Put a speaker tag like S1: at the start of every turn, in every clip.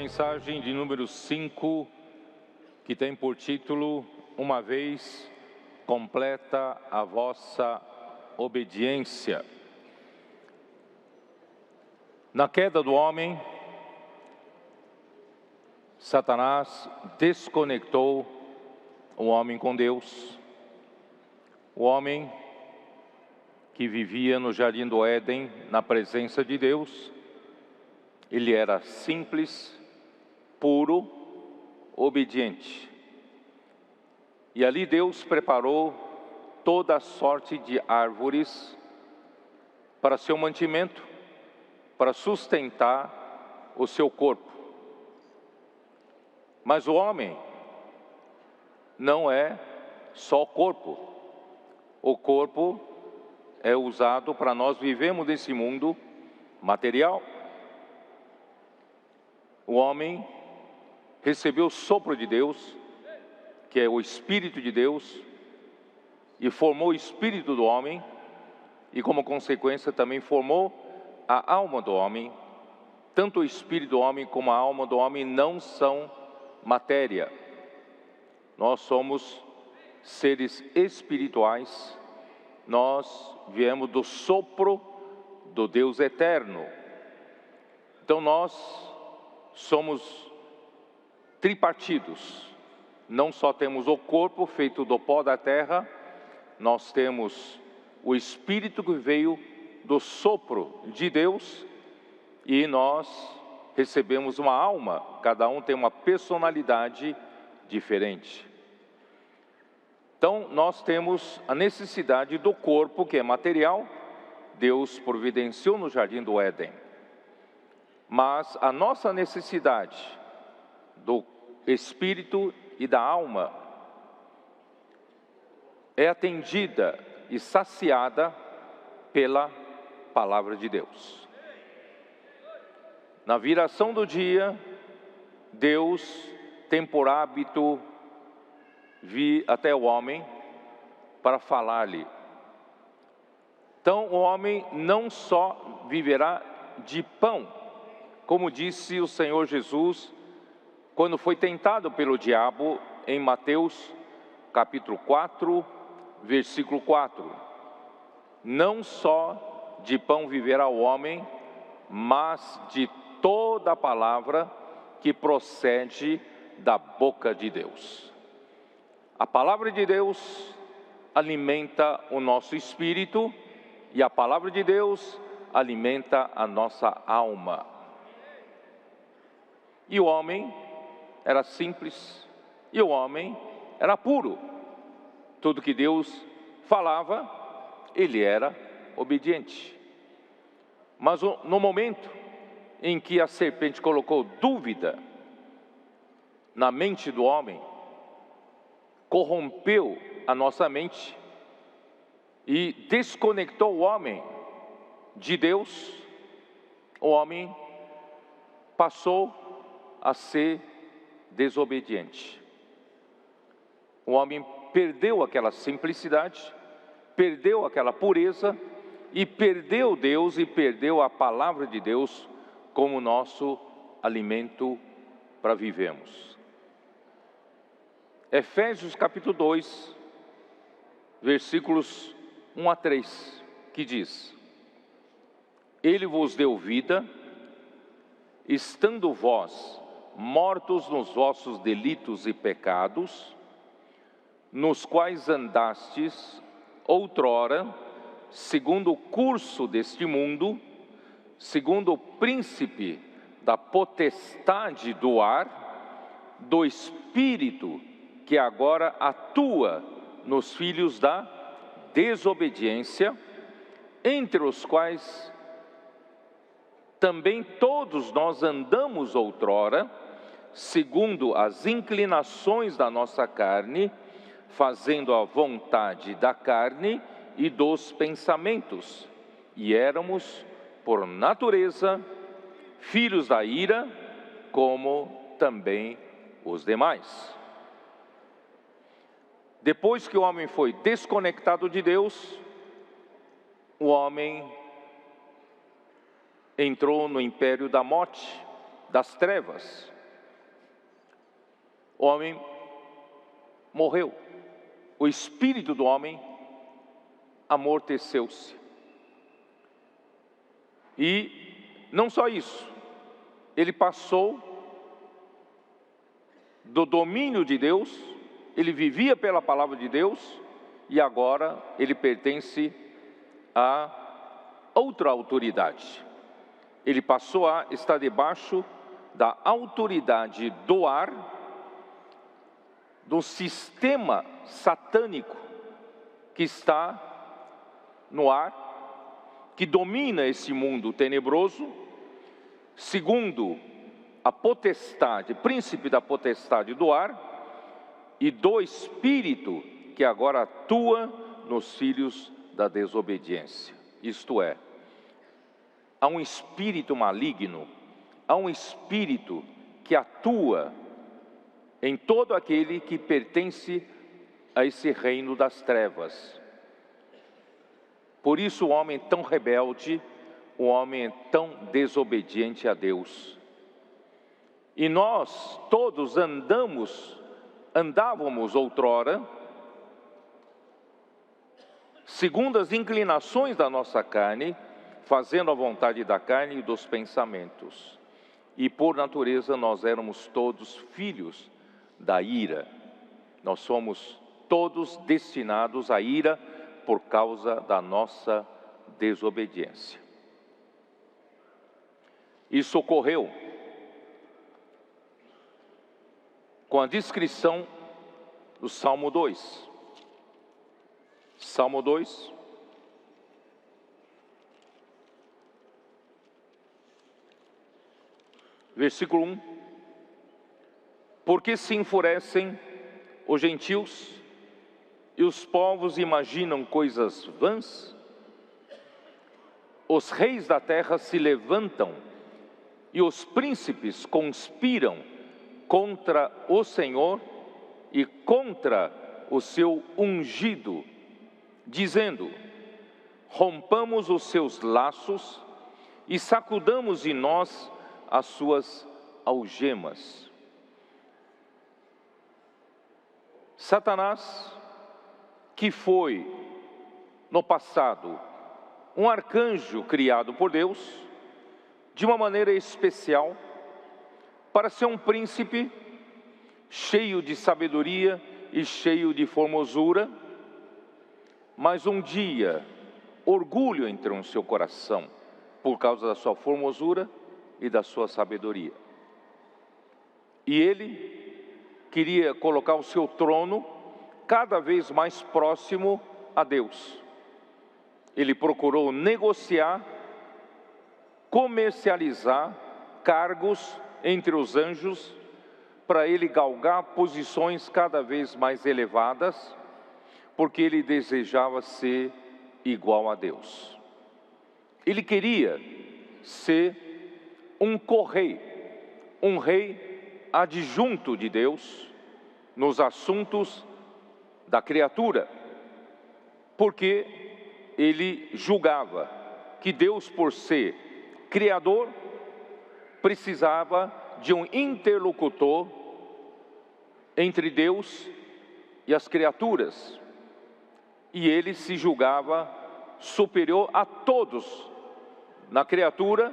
S1: mensagem de número 5, que tem por título: Uma vez completa a vossa obediência. Na queda do homem, Satanás desconectou o homem com Deus. O homem que vivia no jardim do Éden, na presença de Deus, ele era simples, puro, obediente. E ali Deus preparou toda a sorte de árvores para seu mantimento, para sustentar o seu corpo. Mas o homem não é só corpo. O corpo é usado para nós vivermos nesse mundo material. O homem recebeu o sopro de Deus, que é o Espírito de Deus, e formou o espírito do homem, e como consequência também formou a alma do homem. Tanto o espírito do homem como a alma do homem não são matéria. Nós somos seres espirituais, nós viemos do sopro do Deus eterno. Então nós somos tripartidos. Não só temos o corpo feito do pó da terra, nós temos o Espírito que veio do sopro de Deus, e nós recebemos uma alma, cada um tem uma personalidade diferente. Então nós temos a necessidade do corpo, que é material, Deus providenciou no jardim do Éden. Mas a nossa necessidade do espírito e da alma é atendida e saciada pela palavra de Deus. Na viração do dia, Deus tem por hábito vir até o homem para falar-lhe. Então o homem não só viverá de pão, como disse o Senhor Jesus quando foi tentado pelo diabo em Mateus capítulo 4, versículo 4. Não só de pão viverá o homem, mas de toda a palavra que procede da boca de Deus. A palavra de Deus alimenta o nosso espírito, e a palavra de Deus alimenta a nossa alma. E o homem era simples, e o homem era puro. Tudo que Deus falava, ele era obediente. Mas no momento em que a serpente colocou dúvida na mente do homem, corrompeu a nossa mente e desconectou o homem de Deus, o homem passou a ser desobediente. O homem perdeu aquela simplicidade, perdeu aquela pureza, e perdeu Deus e perdeu a palavra de Deus como nosso alimento para vivermos. Efésios capítulo 2, versículos 1 a 3, que diz: Ele vos deu vida, estando vós mortos nos vossos delitos e pecados, nos quais andastes outrora, segundo o curso deste mundo, segundo o príncipe da potestade do ar, do espírito que agora atua nos filhos da desobediência, entre os quais também todos nós andamos outrora, segundo as inclinações da nossa carne, fazendo a vontade da carne e dos pensamentos, e éramos, por natureza, filhos da ira, como também os demais. Depois que o homem foi desconectado de Deus, o homem entrou no império da morte, das trevas. o homem morreu. O espírito do homem amorteceu-se. E não só isso, ele passou do domínio de Deus, ele vivia pela palavra de Deus, e agora ele pertence a outra autoridade. Ele passou a estar debaixo da autoridade do ar, do sistema satânico que está no ar, que domina esse mundo tenebroso, segundo a potestade, príncipe da potestade do ar, e do espírito que agora atua nos filhos da desobediência. Isto é, há um espírito maligno, há um espírito que atua em todo aquele que pertence a esse reino das trevas. Por isso o homem é tão rebelde, o homem é tão desobediente a Deus. E nós todos andávamos outrora, segundo as inclinações da nossa carne, fazendo a vontade da carne e dos pensamentos. E por natureza nós éramos todos filhos da ira. Nós somos todos destinados à ira por causa da nossa desobediência. Isso ocorreu com a descrição do Salmo 2. Salmo 2. Versículo 1. Porque se enfurecem os gentios e os povos imaginam coisas vãs? Os reis da terra se levantam e os príncipes conspiram contra o Senhor e contra o seu ungido, dizendo: rompamos os seus laços e sacudamos de nós as suas algemas. Satanás, que foi no passado um arcanjo criado por Deus, de uma maneira especial, para ser um príncipe cheio de sabedoria e cheio de formosura, mas um dia orgulho entrou no seu coração por causa da sua formosura e da sua sabedoria. E ele queria colocar o seu trono cada vez mais próximo a Deus. Ele procurou negociar, comercializar cargos entre os anjos, para ele galgar posições cada vez mais elevadas, porque ele desejava ser igual a Deus. Ele queria ser um co-rei, um rei adjunto de Deus nos assuntos da criatura, porque ele julgava que Deus, por ser criador, precisava de um interlocutor entre Deus e as criaturas, e ele se julgava superior a todos. Na criatura,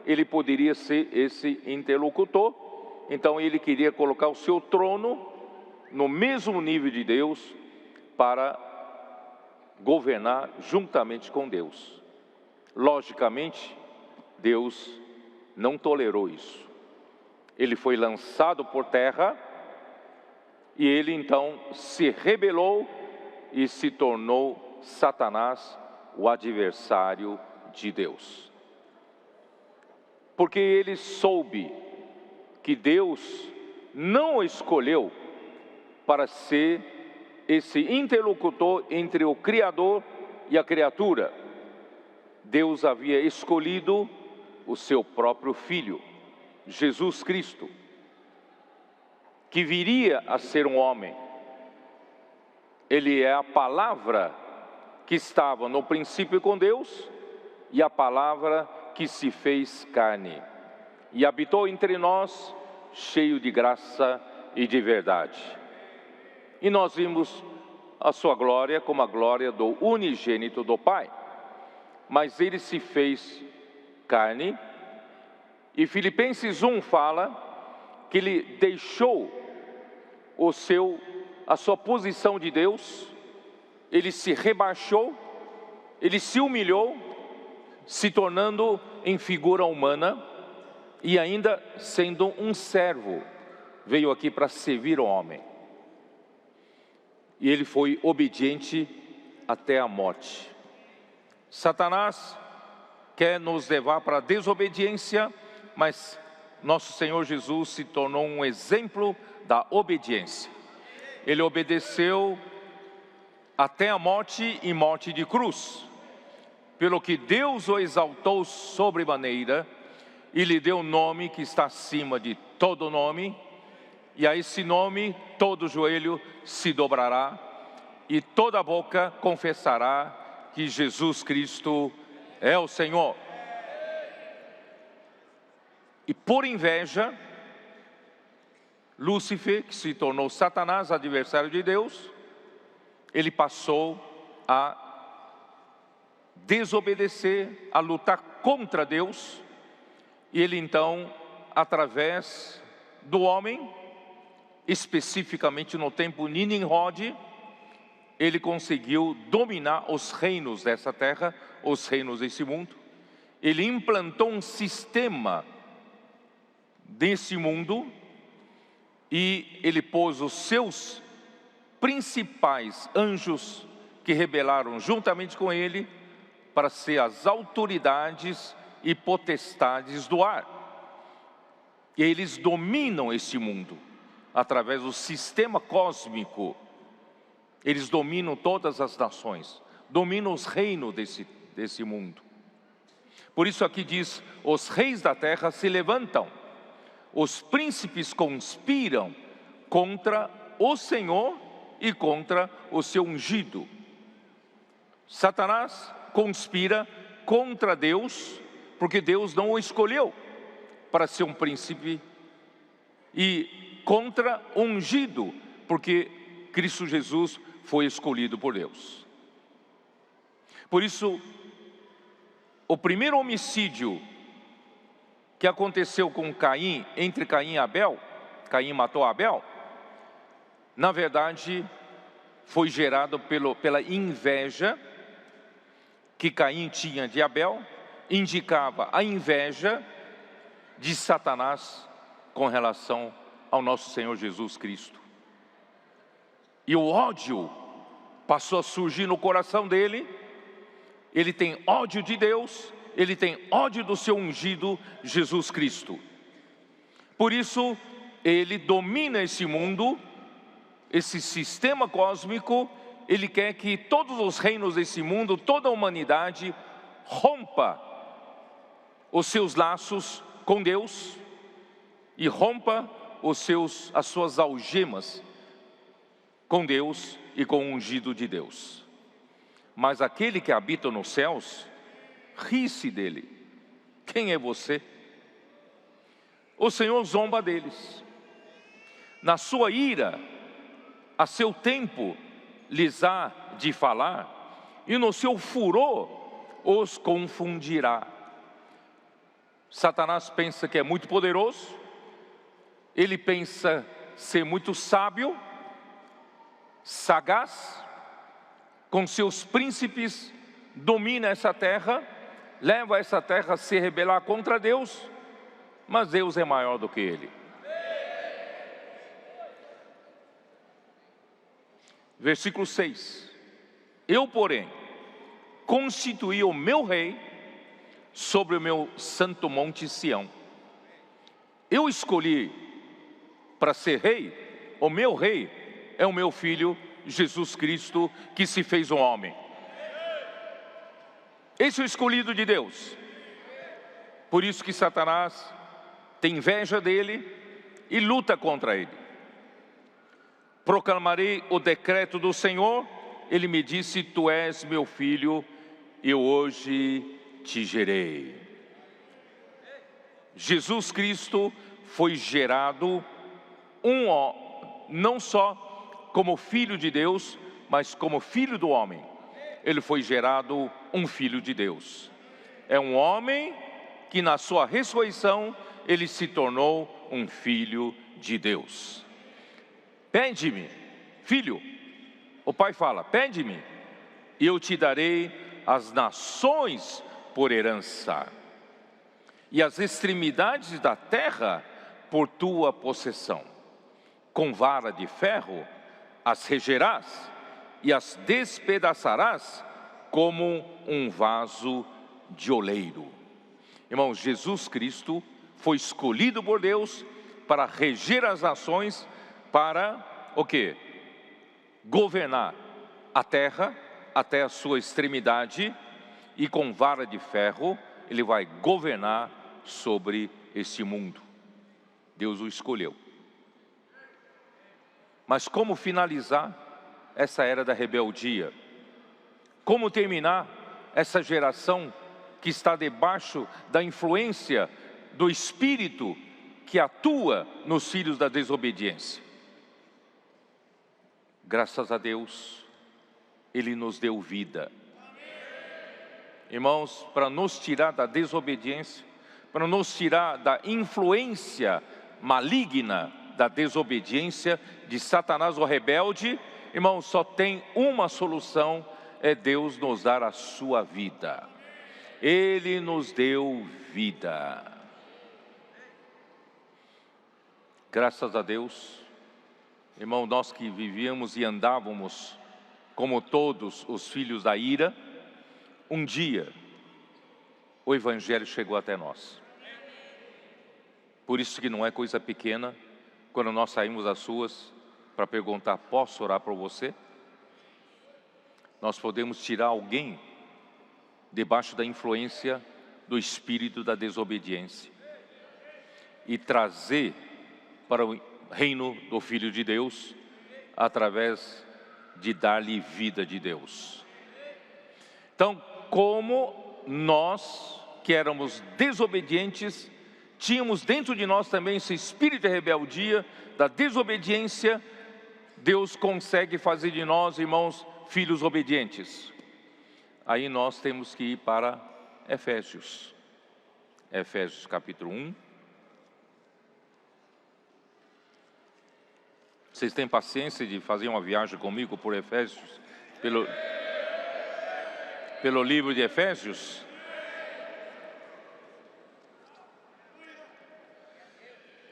S1: ele poderia ser esse interlocutor, então ele queria colocar o seu trono no mesmo nível de Deus para governar juntamente com Deus. Logicamente, Deus não tolerou isso. Ele foi lançado por terra e ele então se rebelou e se tornou Satanás, o adversário de Deus. Porque ele soube que Deus não o escolheu para ser esse interlocutor entre o Criador e a criatura. Deus havia escolhido o seu próprio Filho, Jesus Cristo, que viria a ser um homem. Ele é a palavra que estava no princípio com Deus e a palavra que se fez carne e habitou entre nós, cheio de graça e de verdade. E nós vimos a sua glória como a glória do unigênito do Pai. Mas ele se fez carne, e Filipenses 1 fala que ele deixou a sua posição de Deus, ele se rebaixou, ele se humilhou, se tornando em figura humana e ainda sendo um servo, veio aqui para servir o homem. E ele foi obediente até a morte. Satanás quer nos levar para a desobediência, mas nosso Senhor Jesus se tornou um exemplo da obediência. Ele obedeceu até a morte e morte de cruz, pelo que Deus o exaltou sobremaneira e lhe deu o nome que está acima de todo nome, e a esse nome todo joelho se dobrará e toda boca confessará que Jesus Cristo é o Senhor. E por inveja, Lúcifer, que se tornou Satanás, adversário de Deus, ele passou a desobedecer, a lutar contra Deus, e ele então, através do homem, especificamente no tempo Nimrod, ele conseguiu dominar os reinos dessa terra, os reinos desse mundo. Ele implantou um sistema desse mundo e ele pôs os seus principais anjos que rebelaram juntamente com ele para ser as autoridades e potestades do ar. E eles dominam esse mundo através do sistema cósmico. Eles dominam todas as nações, dominam os reinos desse mundo. Por isso aqui diz, os reis da terra se levantam, os príncipes conspiram contra o Senhor e contra o seu ungido. Satanás conspira contra Deus, porque Deus não o escolheu para ser um príncipe, e contra o ungido, porque Cristo Jesus foi escolhido por Deus. Por isso, o primeiro homicídio que aconteceu com Caim, entre Caim e Abel, Caim matou Abel, na verdade, foi gerado pela inveja que Caim tinha de Abel, indicava a inveja de Satanás com relação ao nosso Senhor Jesus Cristo. E o ódio passou a surgir no coração dele. Ele tem ódio de Deus, ele tem ódio do seu ungido Jesus Cristo. Por isso, ele domina esse mundo, esse sistema cósmico. Ele quer que todos os reinos desse mundo, toda a humanidade, rompa os seus laços com Deus e rompa as suas algemas com Deus e com o ungido de Deus. Mas aquele que habita nos céus, ri-se dele. Quem é você? O Senhor zomba deles. Na sua ira, a seu tempo lhes há de falar, e no seu furor os confundirá. Satanás pensa que é muito poderoso, ele pensa ser muito sábio, sagaz, com seus príncipes, domina essa terra, leva essa terra a se rebelar contra Deus, mas Deus é maior do que ele. Versículo 6. Eu, porém, constituí o meu rei sobre o meu santo monte Sião. Eu escolhi para ser rei, o meu rei é o meu filho Jesus Cristo, que se fez um homem. Esse é o escolhido de Deus. Por isso que Satanás tem inveja dele e luta contra ele. Proclamarei o decreto do Senhor. Ele me disse, tu és meu filho, eu hoje te gerei. Jesus Cristo foi gerado não só como filho de Deus, mas como filho do homem. Ele foi gerado um filho de Deus. É um homem que na sua ressurreição, ele se tornou um filho de Deus. Pede-me, filho. O pai fala, pede-me, e eu te darei as nações por herança, e as extremidades da terra por tua possessão. Com vara de ferro as regerás, e as despedaçarás como um vaso de oleiro. Irmãos, Jesus Cristo foi escolhido por Deus para reger as nações, para o quê? Governar a terra até a sua extremidade, e com vara de ferro ele vai governar sobre este mundo. Deus o escolheu. Mas como finalizar essa era da rebeldia? Como terminar essa geração que está debaixo da influência do Espírito que atua nos filhos da desobediência? Graças a Deus, Ele nos deu vida. Irmãos, para nos tirar da desobediência, para nos tirar da influência maligna da desobediência de Satanás, o rebelde, irmãos, só tem uma solução, é Deus nos dar a sua vida. Ele nos deu vida. Graças a Deus, irmão, nós que vivíamos e andávamos como todos os filhos da ira, um dia o Evangelho chegou até nós. Por isso que não é coisa pequena quando nós saímos às ruas para perguntar, posso orar por você? Nós podemos tirar alguém debaixo da influência do espírito da desobediência e trazer para o reino do Filho de Deus, através de dar-lhe vida de Deus. Então, como nós que éramos desobedientes, tínhamos dentro de nós também esse espírito de rebeldia, da desobediência, Deus consegue fazer de nós, irmãos, filhos obedientes. Aí nós temos que ir para Efésios. Efésios capítulo 1. Vocês têm paciência de fazer uma viagem comigo por Efésios? Pelo livro de Efésios?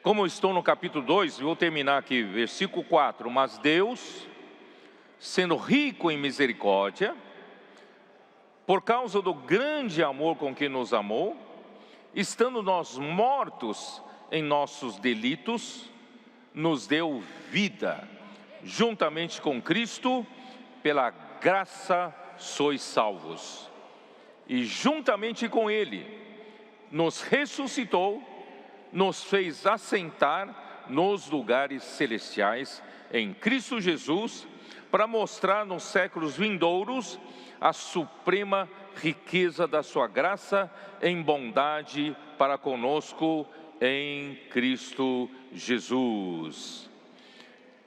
S1: Como eu estou no capítulo 2, vou terminar aqui, versículo 4. Mas Deus, sendo rico em misericórdia, por causa do grande amor com que nos amou, estando nós mortos em nossos delitos, nos deu vida, juntamente com Cristo, pela graça sois salvos. E juntamente com Ele, nos ressuscitou, nos fez assentar nos lugares celestiais, em Cristo Jesus, para mostrar nos séculos vindouros a suprema riqueza da sua graça em bondade para conosco em Cristo Jesus.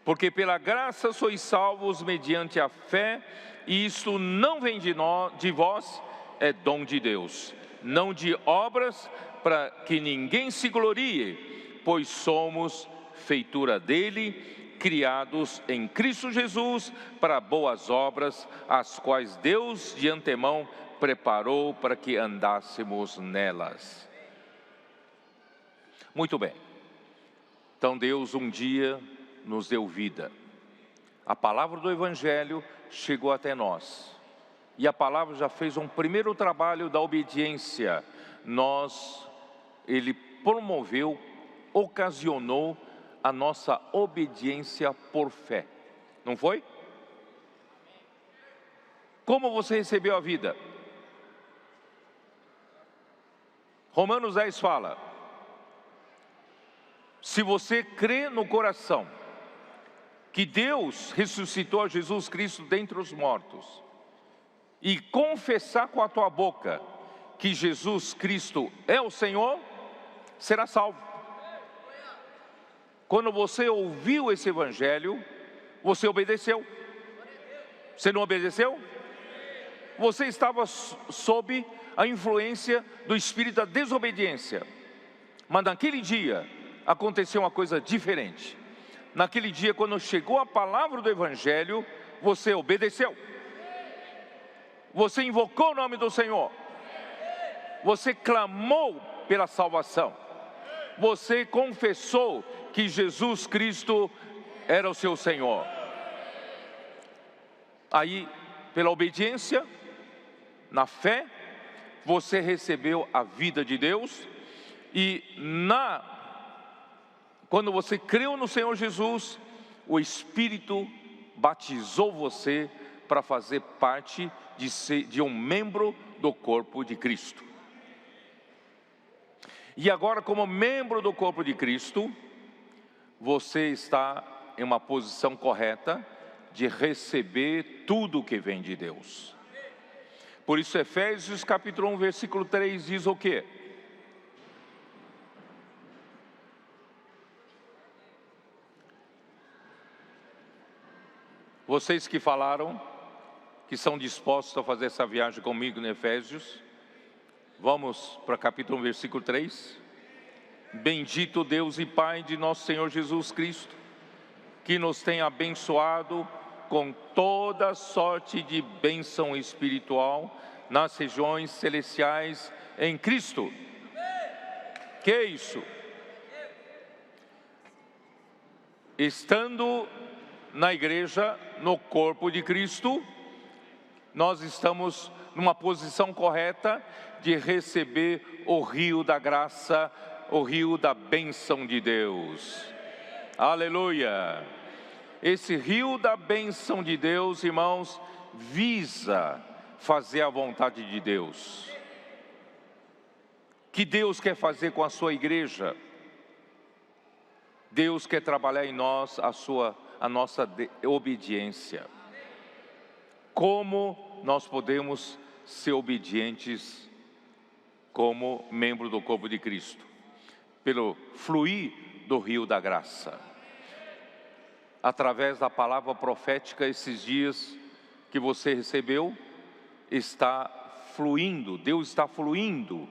S1: Porque pela graça sois salvos mediante a fé, e isso não vem de vós, é dom de Deus, não de obras, para que ninguém se glorie, pois somos feitura dele, criados em Cristo Jesus para boas obras, as quais Deus de antemão preparou para que andássemos nelas. Muito bem. Então Deus um dia nos deu vida. A palavra do Evangelho chegou até nós. E a palavra já fez um primeiro trabalho da obediência. Ele promoveu, ocasionou a nossa obediência por fé. Não foi? Como você recebeu a vida? Romanos 10 fala: se você crê no coração que Deus ressuscitou a Jesus Cristo dentre os mortos, e confessar com a tua boca que Jesus Cristo é o Senhor, será salvo. Quando você ouviu esse evangelho, você obedeceu. Você não obedeceu? Você estava sob a influência do espírito da desobediência. Mas naquele dia aconteceu uma coisa diferente. Naquele dia, quando chegou a palavra do evangelho, você obedeceu. Você invocou o nome do Senhor. Você clamou pela salvação. Você confessou que Jesus Cristo era o seu Senhor. Aí, pela obediência, na fé, você recebeu a vida de Deus. E quando você creu no Senhor Jesus, o Espírito batizou você para fazer parte de um membro do corpo de Cristo. E agora, como membro do corpo de Cristo, você está em uma posição correta de receber tudo que vem de Deus. Por isso, Efésios capítulo 1, versículo 3 diz o quê? Vocês que falaram, que são dispostos a fazer essa viagem comigo em Efésios, vamos para capítulo 1, versículo 3. Bendito Deus e Pai de nosso Senhor Jesus Cristo, que nos tem abençoado com toda sorte de bênção espiritual nas regiões celestiais em Cristo. Que é isso? Estando na igreja, no corpo de Cristo, nós estamos numa posição correta de receber o rio da graça, o rio da bênção de Deus. Aleluia! Esse rio da bênção de Deus, irmãos, visa fazer a vontade de Deus. Que Deus quer fazer com a sua igreja? Deus quer trabalhar em nós a nossa obediência. Como nós podemos ser obedientes como membro do corpo de Cristo? Pelo fluir do rio da graça. Através da palavra profética, esses dias que você recebeu, está fluindo, Deus está fluindo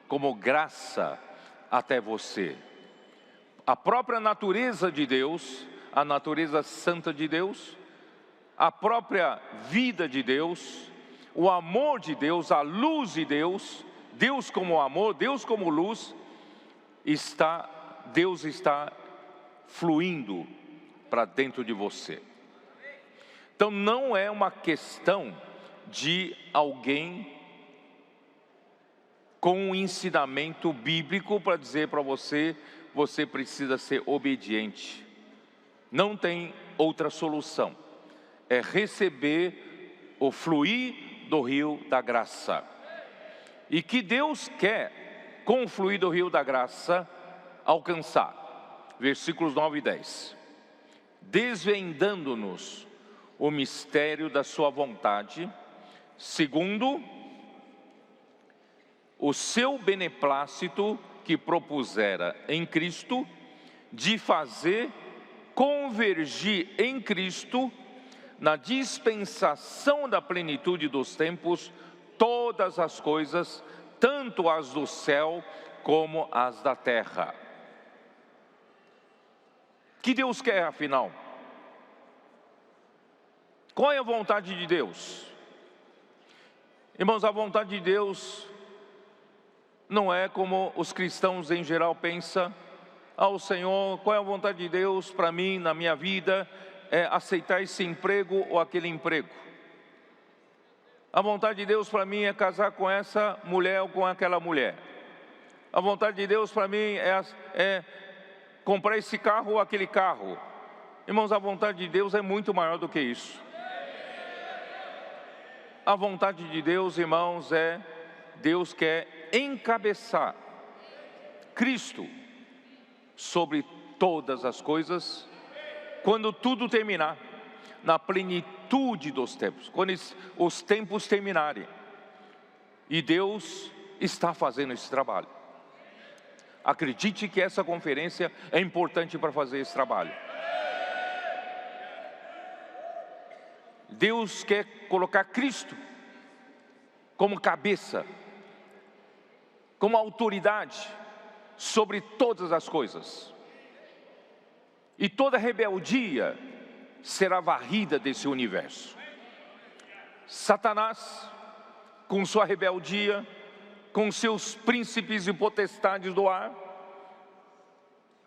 S1: como graça até você. A própria natureza de Deus, a natureza santa de Deus, a própria vida de Deus, o amor de Deus, a luz de Deus, Deus como amor, Deus como luz, Deus está fluindo para dentro de você. Então não é uma questão de alguém com um ensinamento bíblico para dizer para você, você precisa ser obediente. Não tem outra solução. É receber o fluir do rio da graça. E que Deus quer, com o fluir do rio da graça, alcançar. Versículos 9 e 10. Desvendando-nos o mistério da sua vontade, segundo o seu beneplácito que propusera em Cristo, de fazer convergir em Cristo, na dispensação da plenitude dos tempos, todas as coisas, tanto as do céu como as da terra. Que Deus quer, afinal? Qual é a vontade de Deus? Irmãos, a vontade de Deus não é como os cristãos em geral pensam. O Senhor, qual é a vontade de Deus para mim, na minha vida? É aceitar esse emprego ou aquele emprego. A vontade de Deus para mim é casar com essa mulher ou com aquela mulher. A vontade de Deus para mim é comprar esse carro ou aquele carro. Irmãos, a vontade de Deus é muito maior do que isso. A vontade de Deus, irmãos, Deus quer encabeçar Cristo sobre todas as coisas, quando tudo terminar, na plenitude dos tempos, quando os tempos terminarem. E Deus está fazendo esse trabalho. Acredite que essa conferência é importante para fazer esse trabalho. Deus quer colocar Cristo como cabeça, como autoridade sobre todas as coisas. E toda rebeldia será varrida desse universo. Satanás, com sua rebeldia, com seus príncipes e potestades do ar,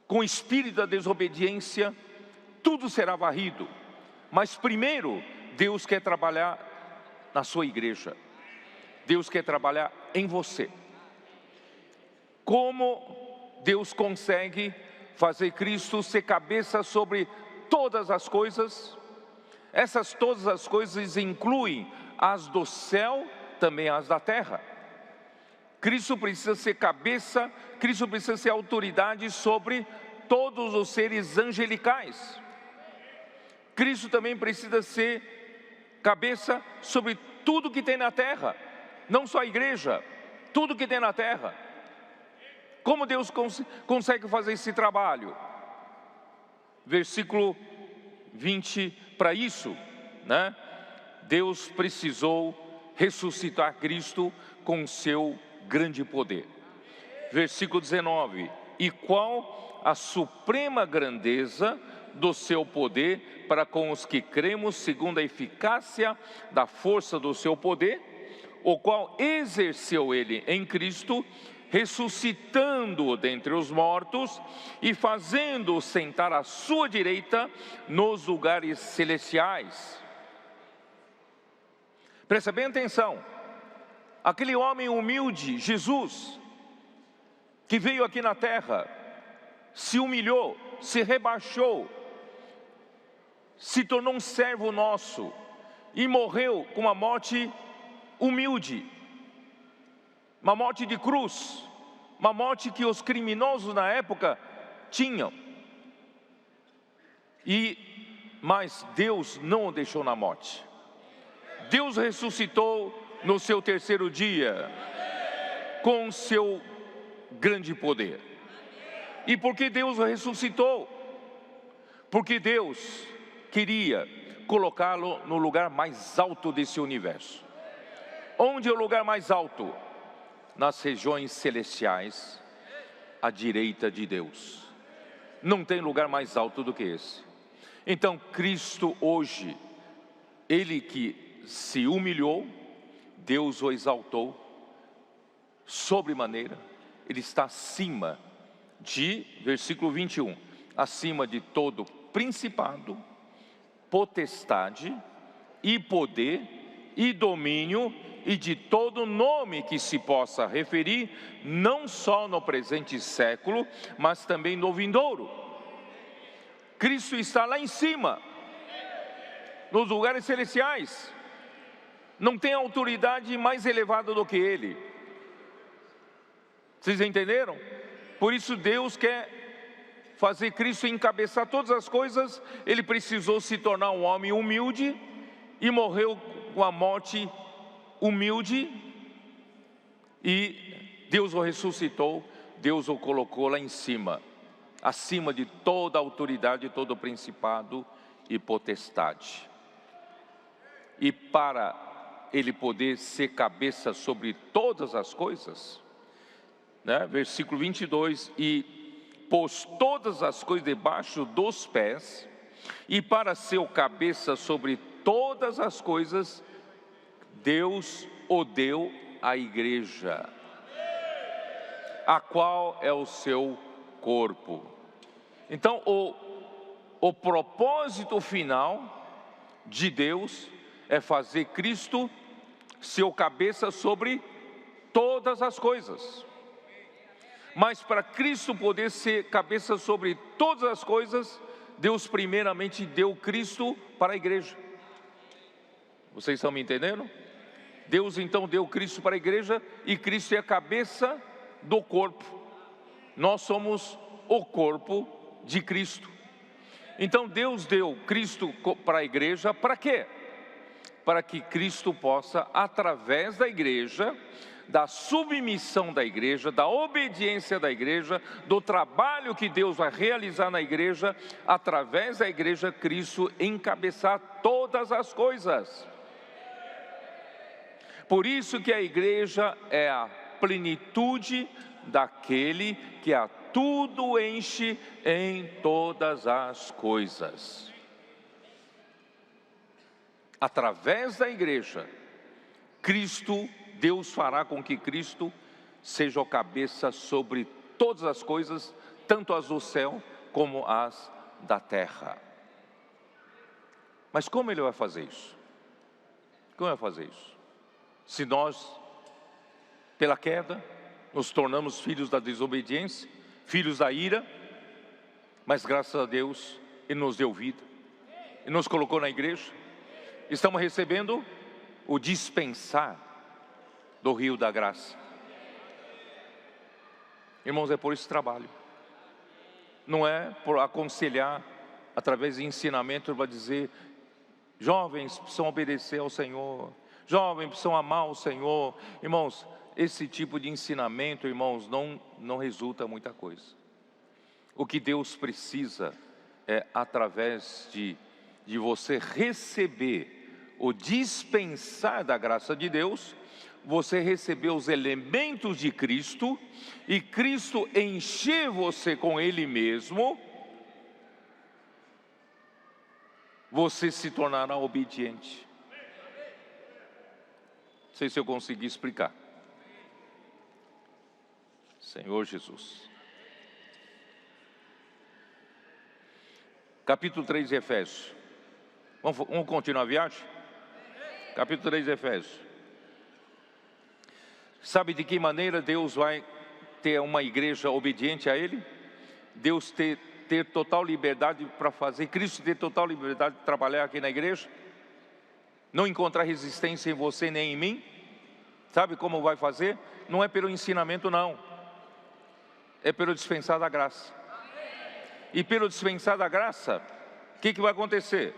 S1: com o espírito da desobediência, tudo será varrido. Mas primeiro, Deus quer trabalhar na sua igreja. Deus quer trabalhar em você. Como Deus consegue fazer Cristo ser cabeça sobre todas as coisas? Essas todas as coisas incluem as do céu, também as da terra. Cristo precisa ser cabeça, Cristo precisa ser autoridade sobre todos os seres angelicais. Cristo também precisa ser cabeça sobre tudo que tem na terra, não só a igreja, tudo que tem na terra. Como Deus consegue fazer esse trabalho? Versículo 20, para isso, né? Deus precisou ressuscitar Cristo com seu grande poder. Versículo 19, e qual a suprema grandeza do seu poder para com os que cremos, segundo a eficácia da força do seu poder, o qual exerceu ele em Cristo, ressuscitando-o dentre os mortos e fazendo-o sentar à sua direita nos lugares celestiais. Presta bem atenção. Aquele homem humilde, Jesus, que veio aqui na terra, se humilhou, se rebaixou, se tornou um servo nosso e morreu com uma morte humilde, uma morte de cruz, uma morte que os criminosos na época tinham. Mas Deus não o deixou na morte. Deus ressuscitou no seu terceiro dia, com seu grande poder. E por que Deus o ressuscitou? Porque Deus queria colocá-lo no lugar mais alto desse universo. Onde é o lugar mais alto? Nas regiões celestiais, à direita de Deus. Não tem lugar mais alto do que esse. Então Cristo hoje, Ele que se humilhou, Deus o exaltou sobremaneira. Ele está acima de, versículo 21, acima de todo principado, potestade e poder e domínio e de todo nome que se possa referir, não só no presente século, mas também no vindouro. Cristo está lá em cima, nos lugares celestiais. Não tem autoridade mais elevada do que Ele. Vocês entenderam? Por isso Deus quer fazer Cristo encabeçar todas as coisas. Ele precisou se tornar um homem humilde e morreu com a morte humilde. E Deus o ressuscitou, Deus o colocou lá em cima, acima de toda autoridade, todo principado e potestade. E para Ele poder ser cabeça sobre todas as coisas, né? Versículo 22, e pôs todas as coisas debaixo dos pés, e para ser o cabeça sobre todas as coisas, Deus o deu à igreja, a qual é o seu corpo. Então o propósito final de Deus é fazer Cristo seu cabeça sobre todas as coisas. Mas para Cristo poder ser cabeça sobre todas as coisas, Deus primeiramente deu Cristo para a igreja. Vocês estão me entendendo? Deus então deu Cristo para a igreja, e Cristo é a cabeça do corpo. Nós somos o corpo de Cristo. Então Deus deu Cristo para a igreja, para quê? Para que Cristo possa, através da igreja, da submissão da igreja, da obediência da igreja, do trabalho que Deus vai realizar na igreja, através da igreja, Cristo encabeçar todas as coisas. Por isso que a igreja é a plenitude daquele que a tudo enche em todas as coisas. Através da igreja, Deus fará com que Cristo seja o cabeça sobre todas as coisas, tanto as do céu como as da terra. Mas como Ele vai fazer isso? Como vai fazer isso? Se nós, pela queda, nos tornamos filhos da desobediência, filhos da ira, mas graças a Deus, Ele nos deu vida, Ele nos colocou na igreja, estamos recebendo o dispensar do rio da graça. Irmãos, é por esse trabalho, não é por aconselhar, através de ensinamento, para dizer, jovens precisam obedecer ao Senhor, jovens precisam amar o Senhor. Irmãos, esse tipo de ensinamento, irmãos, não resulta muita coisa. O que Deus precisa é, através de você receber o dispensar da graça de Deus, você receber os elementos de Cristo, e Cristo encher você com Ele mesmo, você se tornará obediente. Não sei se eu consegui explicar. Senhor Jesus. Capítulo 3 de Efésios. Vamos continuar a viagem? Capítulo 3 de Efésios. Sabe de que maneira Deus vai ter uma igreja obediente a Ele? Deus ter total liberdade para fazer, Cristo ter total liberdade de trabalhar aqui na igreja? Não encontrar resistência em você nem em mim? Sabe como vai fazer? Não é pelo ensinamento, não. É pelo dispensar da graça. E pelo dispensar da graça, o que vai acontecer?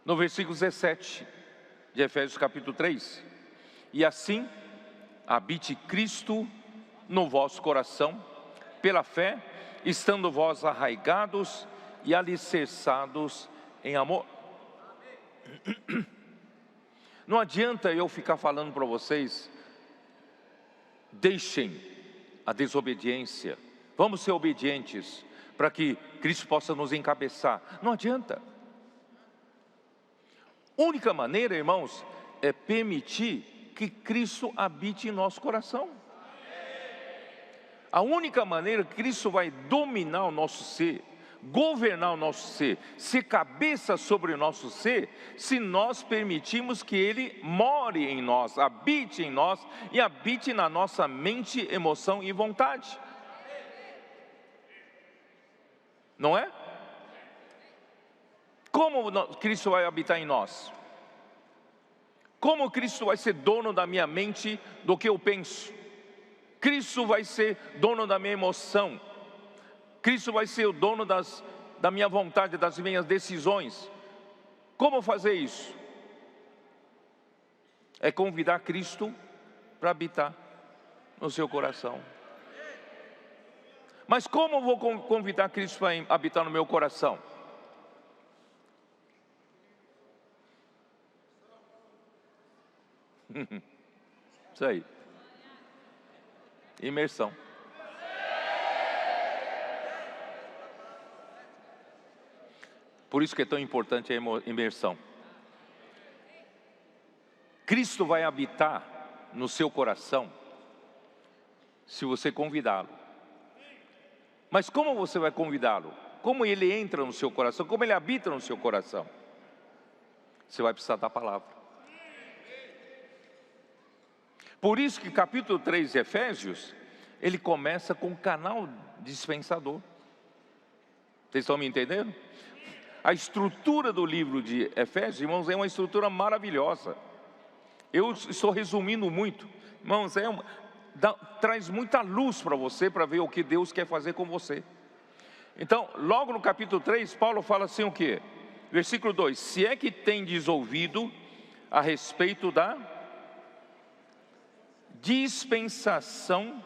S1: No versículo 17 de Efésios capítulo 3. E assim, habite Cristo no vosso coração, pela fé, estando vós arraigados e alicerçados em amor. Não adianta eu ficar falando para vocês, deixem a desobediência, vamos ser obedientes, para que Cristo possa nos encabeçar. Não adianta. Única maneira, irmãos, é permitir que Cristo habite em nosso coração. A única maneira que Cristo vai dominar o nosso ser, governar o nosso ser cabeça sobre o nosso ser, se nós permitirmos que Ele more em nós, habite em nós e habite na nossa mente, emoção e vontade. Não é? Como Cristo vai habitar em nós? Como Cristo vai ser dono da minha mente, do que eu penso? Cristo vai ser dono da minha emoção. Cristo vai ser o dono da minha vontade, das minhas decisões. Como fazer isso? É convidar Cristo para habitar no seu coração. Mas como eu vou convidar Cristo para habitar no meu coração? Isso aí. Imersão. Por isso que é tão importante a imersão. Cristo vai habitar no seu coração se você convidá-lo. Mas como você vai convidá-lo? Como ele entra no seu coração? Como ele habita no seu coração? Você vai precisar da palavra. Por isso que capítulo 3 de Efésios, ele começa com o canal dispensador. Vocês estão me entendendo? A estrutura do livro de Efésios, irmãos, é uma estrutura maravilhosa. Eu estou resumindo muito. Irmãos, traz muita luz para você, para ver o que Deus quer fazer com você. Então, logo no capítulo 3, Paulo fala assim o quê? Versículo 2: se é que tendes ouvido a respeito da dispensação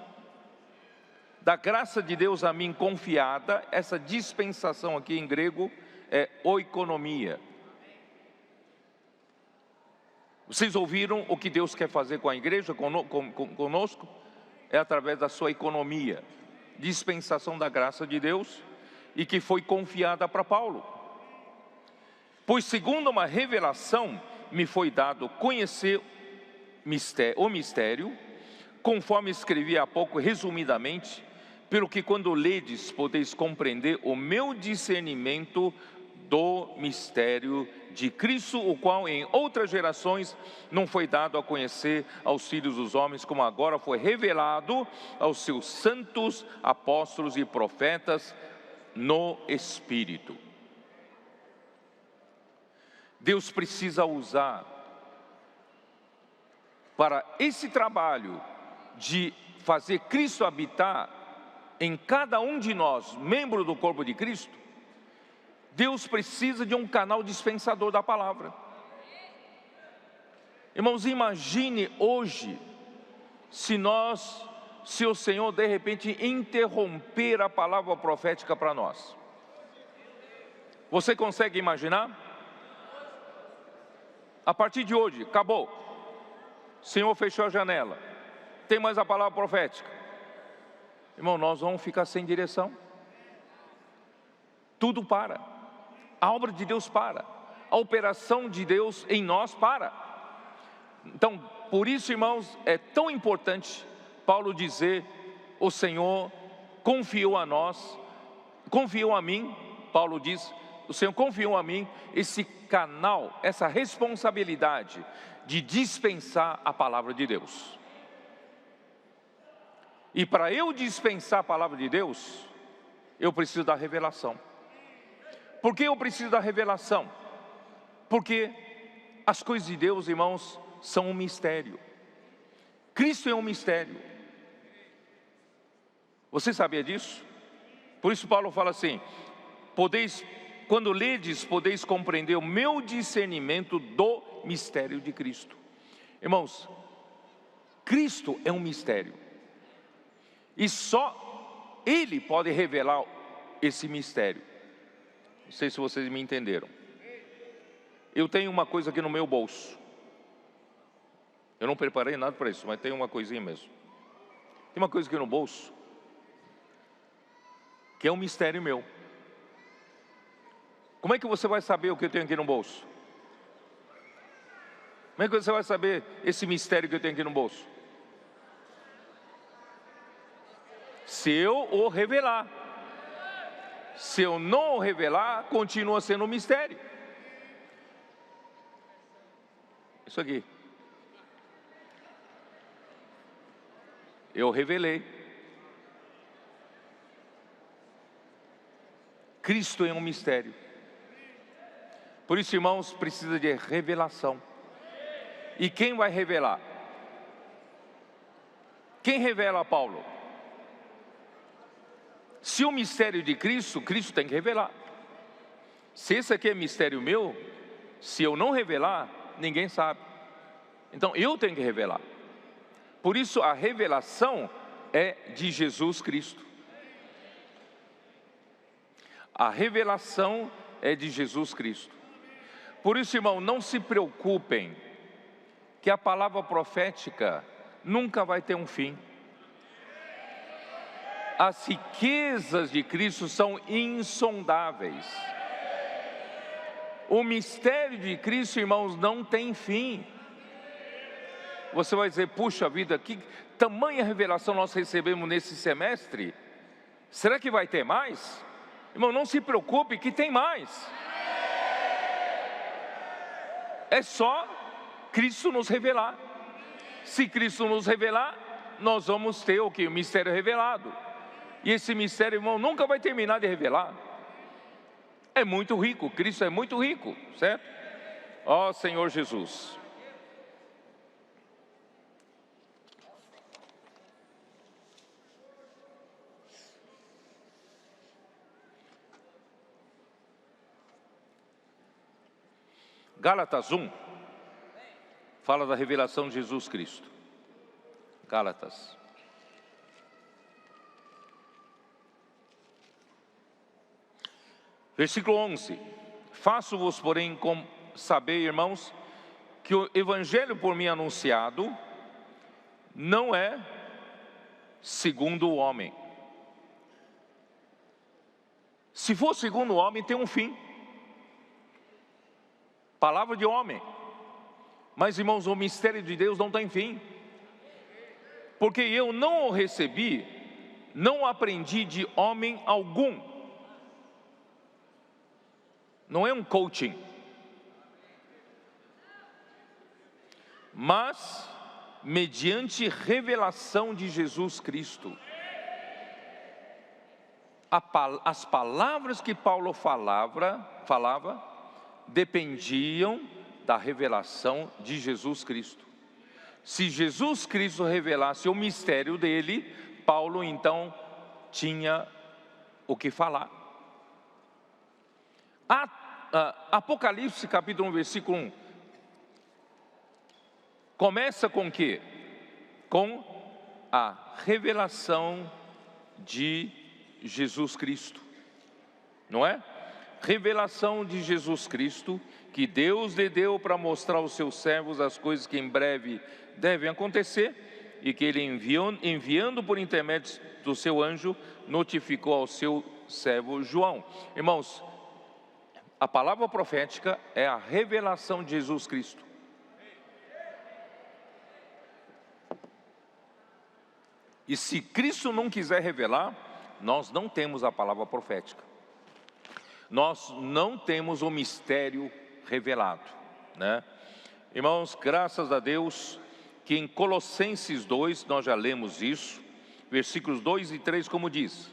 S1: da graça de Deus a mim confiada. Essa dispensação aqui em grego é oikonomia. Vocês ouviram o que Deus quer fazer com a igreja, conosco? É através da sua economia, dispensação da graça de Deus, e que foi confiada para Paulo. Pois segundo uma revelação, me foi dado conhecer o mistério, conforme escrevi há pouco resumidamente, pelo que quando ledes podeis compreender o meu discernimento do mistério de Cristo, o qual em outras gerações não foi dado a conhecer aos filhos dos homens, como agora foi revelado aos seus santos apóstolos e profetas no Espírito. Deus precisa usar para esse trabalho de fazer Cristo habitar em cada um de nós, membro do corpo de Cristo. Deus precisa de um canal dispensador da palavra. Irmãos, imagine hoje, se o Senhor de repente interromper a palavra profética para nós. Você consegue imaginar? A partir de hoje, acabou. O Senhor fechou a janela. Tem mais a palavra profética. Irmão, nós vamos ficar sem direção. Tudo para. A obra de Deus para. A operação de Deus em nós para. Então, por isso, irmãos, é tão importante Paulo dizer: o Senhor confiou a nós, confiou a mim. Paulo diz: o Senhor confiou a mim esse canal, essa responsabilidade de dispensar a palavra de Deus. E para eu dispensar a palavra de Deus, eu preciso da revelação. Por que eu preciso da revelação? Porque as coisas de Deus, irmãos, são um mistério. Cristo é um mistério. Você sabia disso? Por isso Paulo fala assim: quando ledes, podeis compreender o meu discernimento do mistério de Cristo. Irmãos, Cristo é um mistério. E só Ele pode revelar esse mistério. Não sei se vocês me entenderam. Eu tenho uma coisa aqui no meu bolso. Eu não preparei nada para isso, mas tem uma coisinha mesmo. Tem uma coisa aqui no bolso, que é um mistério meu. Como é que você vai saber o que eu tenho aqui no bolso? Como é que você vai saber esse mistério que eu tenho aqui no bolso? Se eu o revelar. Se eu não o revelar, continua sendo um mistério. Isso aqui. Eu revelei. Cristo é um mistério. Por isso, irmãos, precisa de revelação. E quem vai revelar? Quem revela a Paulo? Se o mistério de Cristo, Cristo tem que revelar. Se esse aqui é mistério meu, se eu não revelar, ninguém sabe. Então eu tenho que revelar. Por isso a revelação é de Jesus Cristo. A revelação é de Jesus Cristo. Por isso, irmão, não se preocupem, que a palavra profética nunca vai ter um fim. As riquezas de Cristo são insondáveis. O mistério de Cristo, irmãos, não tem fim. Você vai dizer: puxa vida, que tamanha revelação nós recebemos nesse semestre. Será que vai ter mais? Irmão, não se preocupe que tem mais. É só Cristo nos revelar. Se Cristo nos revelar, nós vamos ter o que? O mistério revelado. E esse mistério, irmão, nunca vai terminar de revelar. É muito rico, Cristo é muito rico, certo? Ó Senhor Jesus. Gálatas 1. Fala da revelação de Jesus Cristo. Gálatas. Versículo 11. Faço-vos, porém, saber, irmãos, que o evangelho por mim anunciado não é segundo o homem. Se for segundo o homem, tem um fim. Palavra de homem. Mas, irmãos, o mistério de Deus não tem fim. Porque eu não o recebi, não aprendi de homem algum. Não é um coaching. Mas mediante revelação de Jesus Cristo. As palavras que Paulo falava dependiam da revelação de Jesus Cristo. Se Jesus Cristo revelasse o mistério dele, Paulo então tinha o que falar. Apocalipse capítulo 1, versículo 1. Começa com o quê? Com a revelação de Jesus Cristo. Não é? Revelação de Jesus Cristo, que Deus lhe deu para mostrar aos seus servos as coisas que em breve devem acontecer, e que ele enviando por intermédio do seu anjo, notificou ao seu servo João. Irmãos, a palavra profética é a revelação de Jesus Cristo. E se Cristo não quiser revelar, nós não temos a palavra profética. Nós não temos o mistério revelado, né? Irmãos, graças a Deus que em Colossenses 2, nós já lemos isso, versículos 2 e 3, como diz: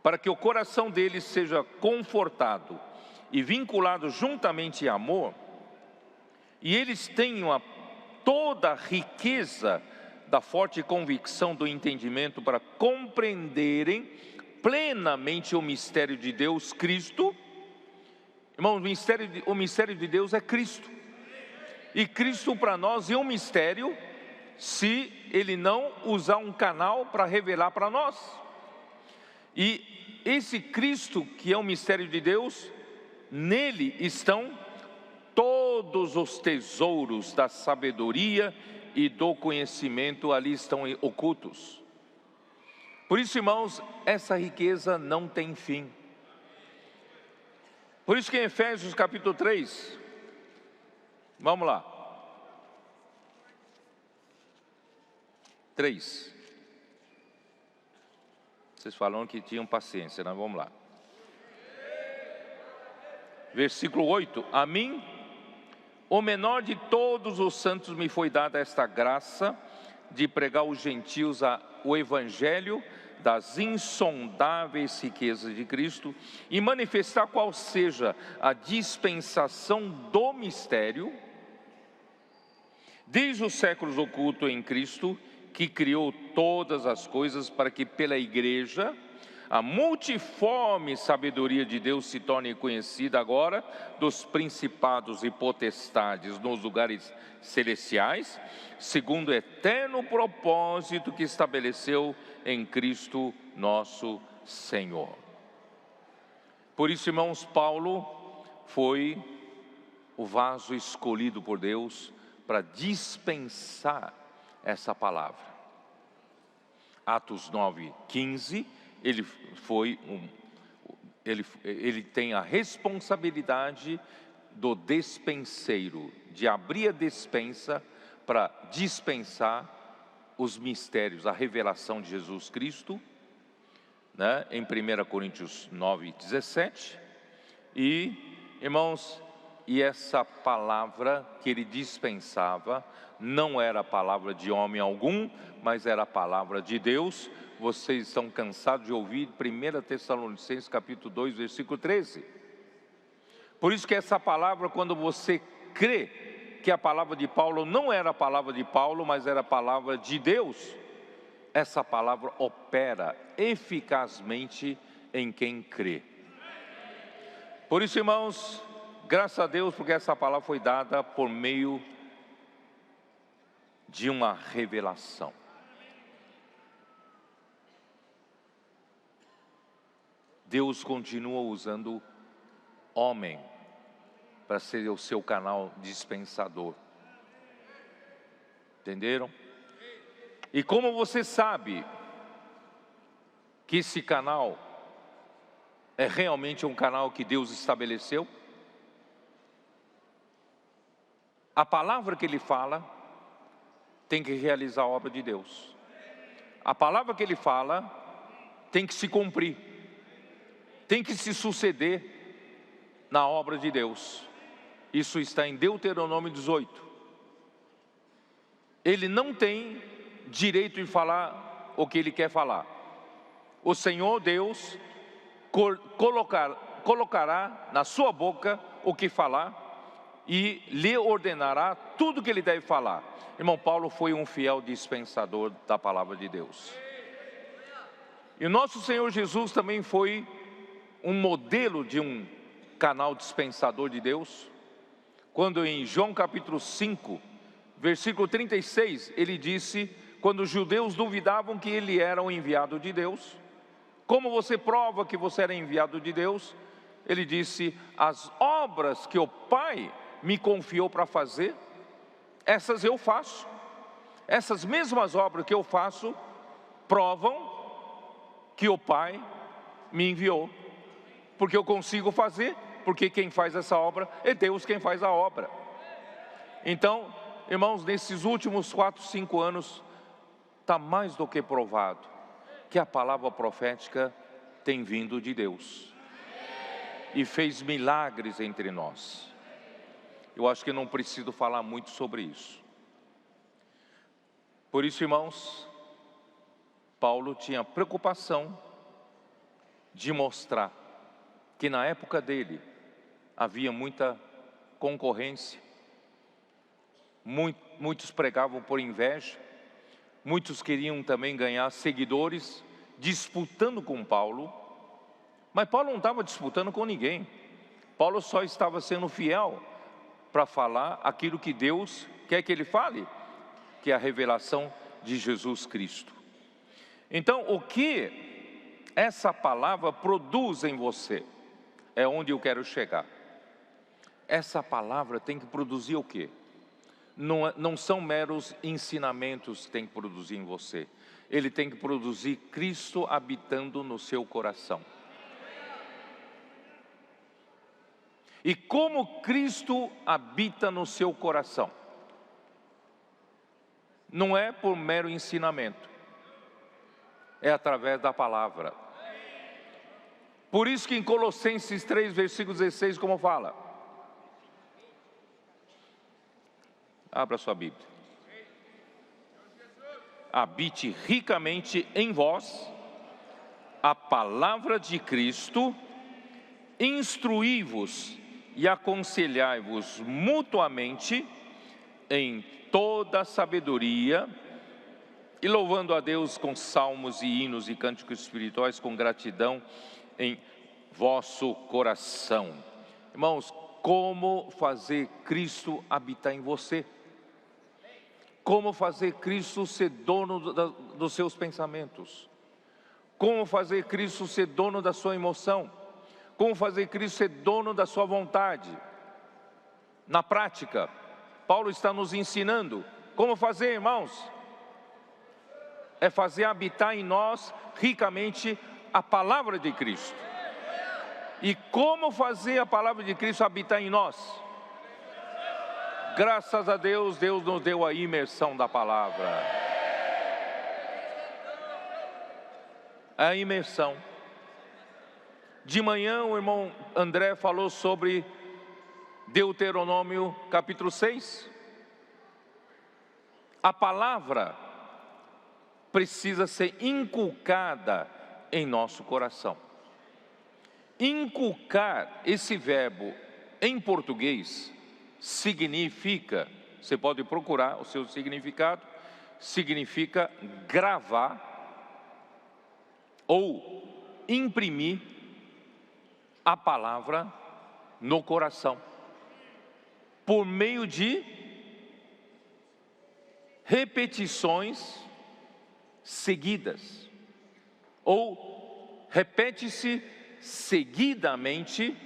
S1: para que o coração deles seja confortado e vinculado juntamente em amor, e eles tenham toda a riqueza da forte convicção do entendimento para compreenderem plenamente o mistério de Deus, Cristo. Irmão, o mistério de Deus é Cristo. E Cristo para nós é um mistério se Ele não usar um canal para revelar para nós. E esse Cristo que é o mistério de Deus, nele estão todos os tesouros da sabedoria e do conhecimento, ali estão ocultos. Por isso, irmãos, essa riqueza não tem fim. Por isso que em Efésios capítulo 3, vamos lá, 3, vocês falaram que tinham paciência, né? Vamos lá. Versículo 8, a mim, o menor de todos os santos, me foi dada esta graça de pregar aos gentios o evangelho das insondáveis riquezas de Cristo e manifestar qual seja a dispensação do mistério, desde os séculos oculto em Cristo, que criou todas as coisas para que pela igreja a multiforme sabedoria de Deus se torne conhecida agora dos principados e potestades nos lugares celestiais, segundo o eterno propósito que estabeleceu em Cristo nosso Senhor. Por isso, irmãos, Paulo foi o vaso escolhido por Deus para dispensar essa palavra. Atos 9:15, ele tem a responsabilidade do despenseiro, de abrir a despensa para dispensar os mistérios, a revelação de Jesus Cristo, né? Em 1 Coríntios 9:17. E, irmãos, e essa palavra que ele dispensava não era a palavra de homem algum, mas era a palavra de Deus. Vocês estão cansados de ouvir 1 Tessalonicenses capítulo 2, versículo 13. Por isso que essa palavra, quando você crê que a palavra de Paulo não era a palavra de Paulo, mas era a palavra de Deus, essa palavra opera eficazmente em quem crê. Por isso, irmãos, graças a Deus, porque essa palavra foi dada por meio de uma revelação. Deus continua usando homem para ser o seu canal dispensador. Entenderam? E como você sabe que esse canal é realmente um canal que Deus estabeleceu? A palavra que ele fala tem que realizar a obra de Deus. A palavra que ele fala tem que se cumprir, tem que se suceder na obra de Deus. Isso está em Deuteronômio 18. Ele não tem direito de falar o que ele quer falar. O Senhor Deus colocará na sua boca o que falar e lhe ordenará tudo o que ele deve falar. Irmão, Paulo foi um fiel dispensador da palavra de Deus. E o nosso Senhor Jesus também foi um modelo de um canal dispensador de Deus, quando em João capítulo 5, versículo 36, ele disse, quando os judeus duvidavam que ele era o enviado de Deus: como você prova que você era enviado de Deus? Ele disse: as obras que o Pai me confiou para fazer, essas eu faço. Essas mesmas obras que eu faço provam que o Pai me enviou, porque eu consigo fazer, porque quem faz essa obra é Deus quem faz a obra. Então, irmãos, nesses últimos 4, 5 anos, está mais do que provado que a palavra profética tem vindo de Deus e fez milagres entre nós. Eu acho que não preciso falar muito sobre isso. Por isso, irmãos, Paulo tinha preocupação de mostrar que na época dele havia muita concorrência, muitos pregavam por inveja, muitos queriam também ganhar seguidores, disputando com Paulo. Mas Paulo não estava disputando com ninguém. Paulo só estava sendo fiel para falar aquilo que Deus quer que ele fale, que é a revelação de Jesus Cristo. Então, o que essa palavra produz em você, é onde eu quero chegar. Essa palavra tem que produzir o quê? Não são meros ensinamentos que tem que produzir em você. Ele tem que produzir Cristo habitando no seu coração. E como Cristo habita no seu coração? Não é por mero ensinamento, é através da palavra. Por isso que em Colossenses 3, versículo 16, como fala? Abra sua Bíblia. Habite ricamente em vós a palavra de Cristo, instruí-vos e aconselhai-vos mutuamente em toda sabedoria, e louvando a Deus com salmos e hinos e cânticos espirituais com gratidão em vosso coração. Irmãos, como fazer Cristo habitar em você? Como fazer Cristo ser dono dos seus pensamentos? Como fazer Cristo ser dono da sua emoção? Como fazer Cristo ser dono da sua vontade? Na prática, Paulo está nos ensinando como fazer, irmãos. É fazer habitar em nós ricamente a palavra de Cristo. E como fazer a palavra de Cristo habitar em nós? Graças a Deus, Deus nos deu a imersão da palavra. A imersão. De manhã o irmão André falou sobre Deuteronômio capítulo 6. A palavra precisa ser inculcada em nosso coração. Inculcar, esse verbo em português significa, você pode procurar o seu significado, significa gravar ou imprimir a palavra no coração. por meio de repetições seguidas, ou repete-se seguidamente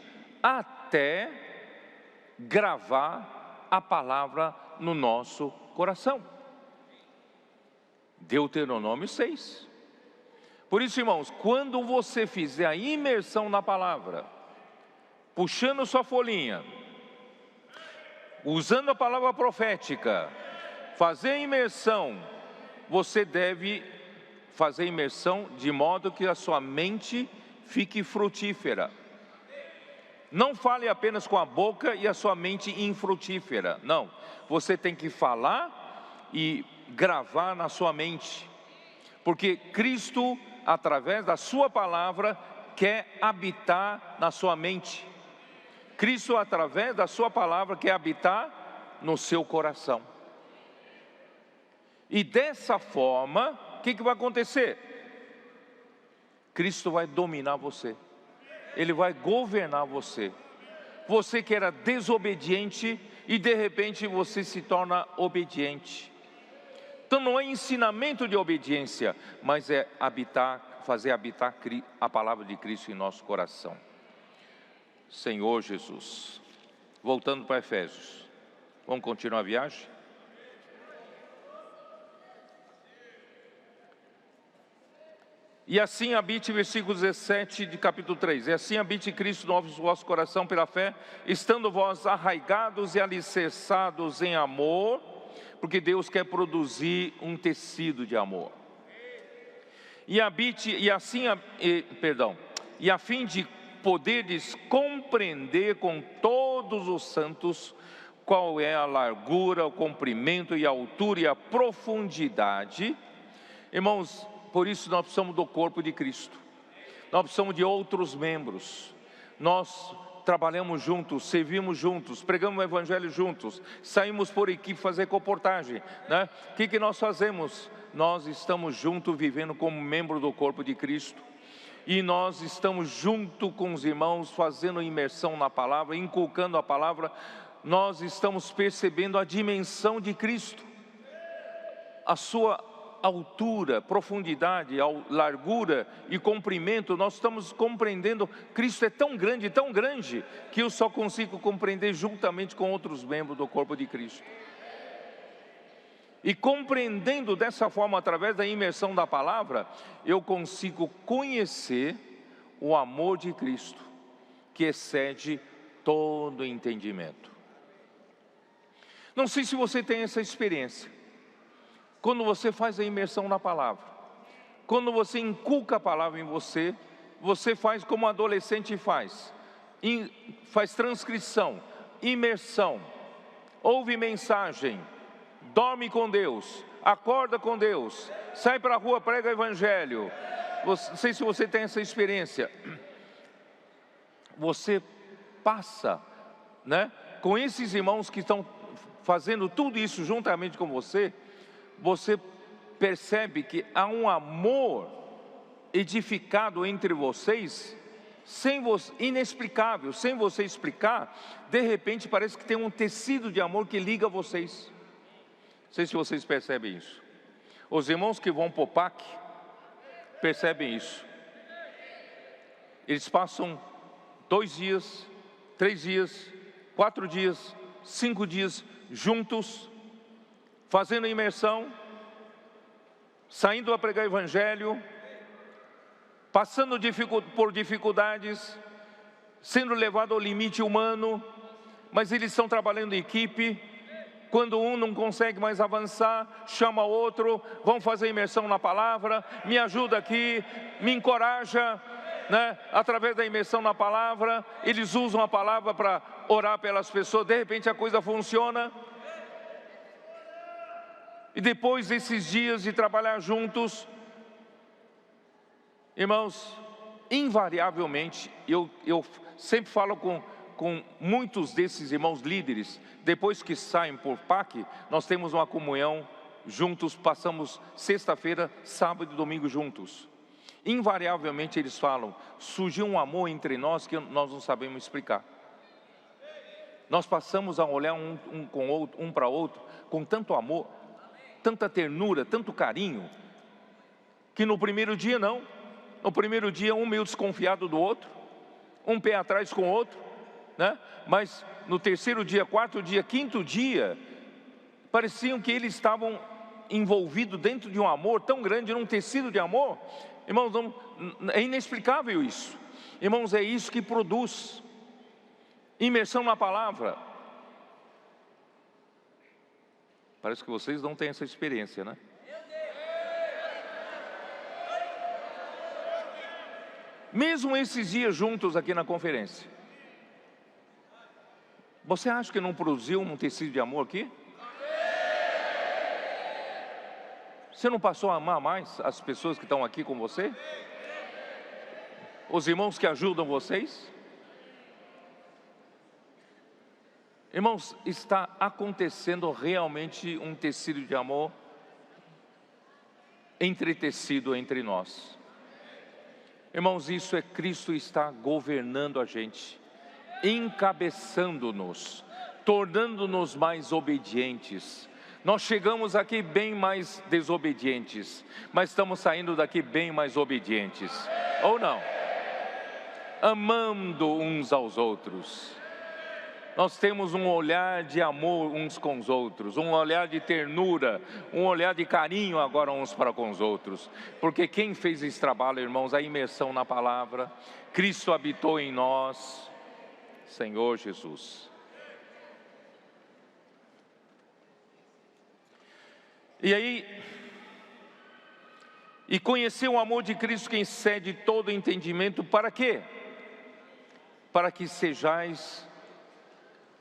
S1: até gravar a palavra no nosso coração. Deuteronômio 6. Por isso, irmãos, quando você fizer a imersão na palavra, puxando sua folhinha, usando a palavra profética, fazer a imersão, você deve fazer a imersão de modo que a sua mente fique frutífera. Não fale apenas com a boca e a sua mente infrutífera. Não, você tem que falar e gravar na sua mente. Porque Cristo, através da sua palavra, quer habitar na sua mente. Cristo, através da sua palavra, quer habitar no seu coração. E dessa forma, o que vai acontecer? Cristo vai dominar você. Ele vai governar você. Você que era desobediente e de repente você se torna obediente. Então não é ensinamento de obediência, mas é fazer habitar a palavra de Cristo em nosso coração. Senhor Jesus. Voltando para Efésios. Vamos continuar a viagem? E assim habite, versículo 17 de capítulo 3. E assim habite Cristo no vosso coração pela fé, estando vós arraigados e alicerçados em amor, porque Deus quer produzir um tecido de amor. E a fim de poderes compreender com todos os santos qual é a largura, o comprimento e a altura e a profundidade. Irmãos, por isso nós precisamos do corpo de Cristo. Nós precisamos de outros membros. Nós trabalhamos juntos, servimos juntos, pregamos o evangelho juntos, saímos por equipe fazer comportagem, né? O que nós fazemos? Nós estamos juntos vivendo como membro do corpo de Cristo. E nós estamos junto com os irmãos fazendo imersão na palavra, inculcando a palavra. Nós estamos percebendo a dimensão de Cristo, a sua altura, profundidade, largura e comprimento. Nós estamos compreendendo, Cristo é tão grande, que eu só consigo compreender juntamente com outros membros do corpo de Cristo. E compreendendo dessa forma, através da imersão da palavra, eu consigo conhecer o amor de Cristo, que excede todo entendimento. Não sei se você tem essa experiência. Quando você faz a imersão na palavra, quando você inculca a palavra em você, você faz como um adolescente faz transcrição, imersão, ouve mensagem, dorme com Deus, acorda com Deus, sai para a rua, prega o evangelho. Não sei se você tem essa experiência. Você passa, né, com esses irmãos que estão fazendo tudo isso juntamente com você. Você percebe que há um amor edificado entre vocês, inexplicável, sem você explicar. De repente parece que tem um tecido de amor que liga vocês. Não sei se vocês percebem isso. Os irmãos que vão para o PAC percebem isso. Eles passam 2 dias, 3 dias, 4 dias, 5 dias juntos, fazendo imersão, saindo a pregar o evangelho, passando por dificuldades, sendo levado ao limite humano, mas eles estão trabalhando em equipe. Quando um não consegue mais avançar, chama outro, vão fazer imersão na palavra, me ajuda aqui, me encoraja, né? Através da imersão na palavra, eles usam a palavra para orar pelas pessoas, de repente a coisa funciona. E depois desses dias de trabalhar juntos, irmãos, invariavelmente, eu sempre falo com muitos desses irmãos líderes, depois que saem por PAC, nós temos uma comunhão juntos, passamos sexta-feira, sábado e domingo juntos. Invariavelmente eles falam, surgiu um amor entre nós que nós não sabemos explicar. nós passamos a olhar um para outro com tanto amor, tanta ternura, tanto carinho, que no primeiro dia não. No primeiro dia um meio desconfiado do outro, um pé atrás com o outro, né? Mas no terceiro dia, quarto dia, quinto dia, pareciam que eles estavam envolvidos dentro de um amor tão grande, num tecido de amor. Irmãos, é inexplicável isso. Irmãos, é isso que produz imersão na palavra. Parece que vocês não têm essa experiência, né? Mesmo esses dias juntos aqui na conferência, você acha que não produziu um tecido de amor aqui? Você não passou a amar mais as pessoas que estão aqui com você? Os irmãos que ajudam vocês? Irmãos, está acontecendo realmente um tecido de amor entretecido entre nós. Irmãos, isso é Cristo está governando a gente, encabeçando-nos, tornando-nos mais obedientes. Nós chegamos aqui bem mais desobedientes, mas estamos saindo daqui bem mais obedientes, ou não? Amando uns aos outros. Nós temos um olhar de amor uns com os outros, um olhar de ternura, um olhar de carinho agora uns para com os outros. Porque quem fez esse trabalho, irmãos, a imersão na palavra, Cristo habitou em nós, Senhor Jesus. E aí, e conhecer o amor de Cristo que excede todo entendimento, para quê? Para que sejais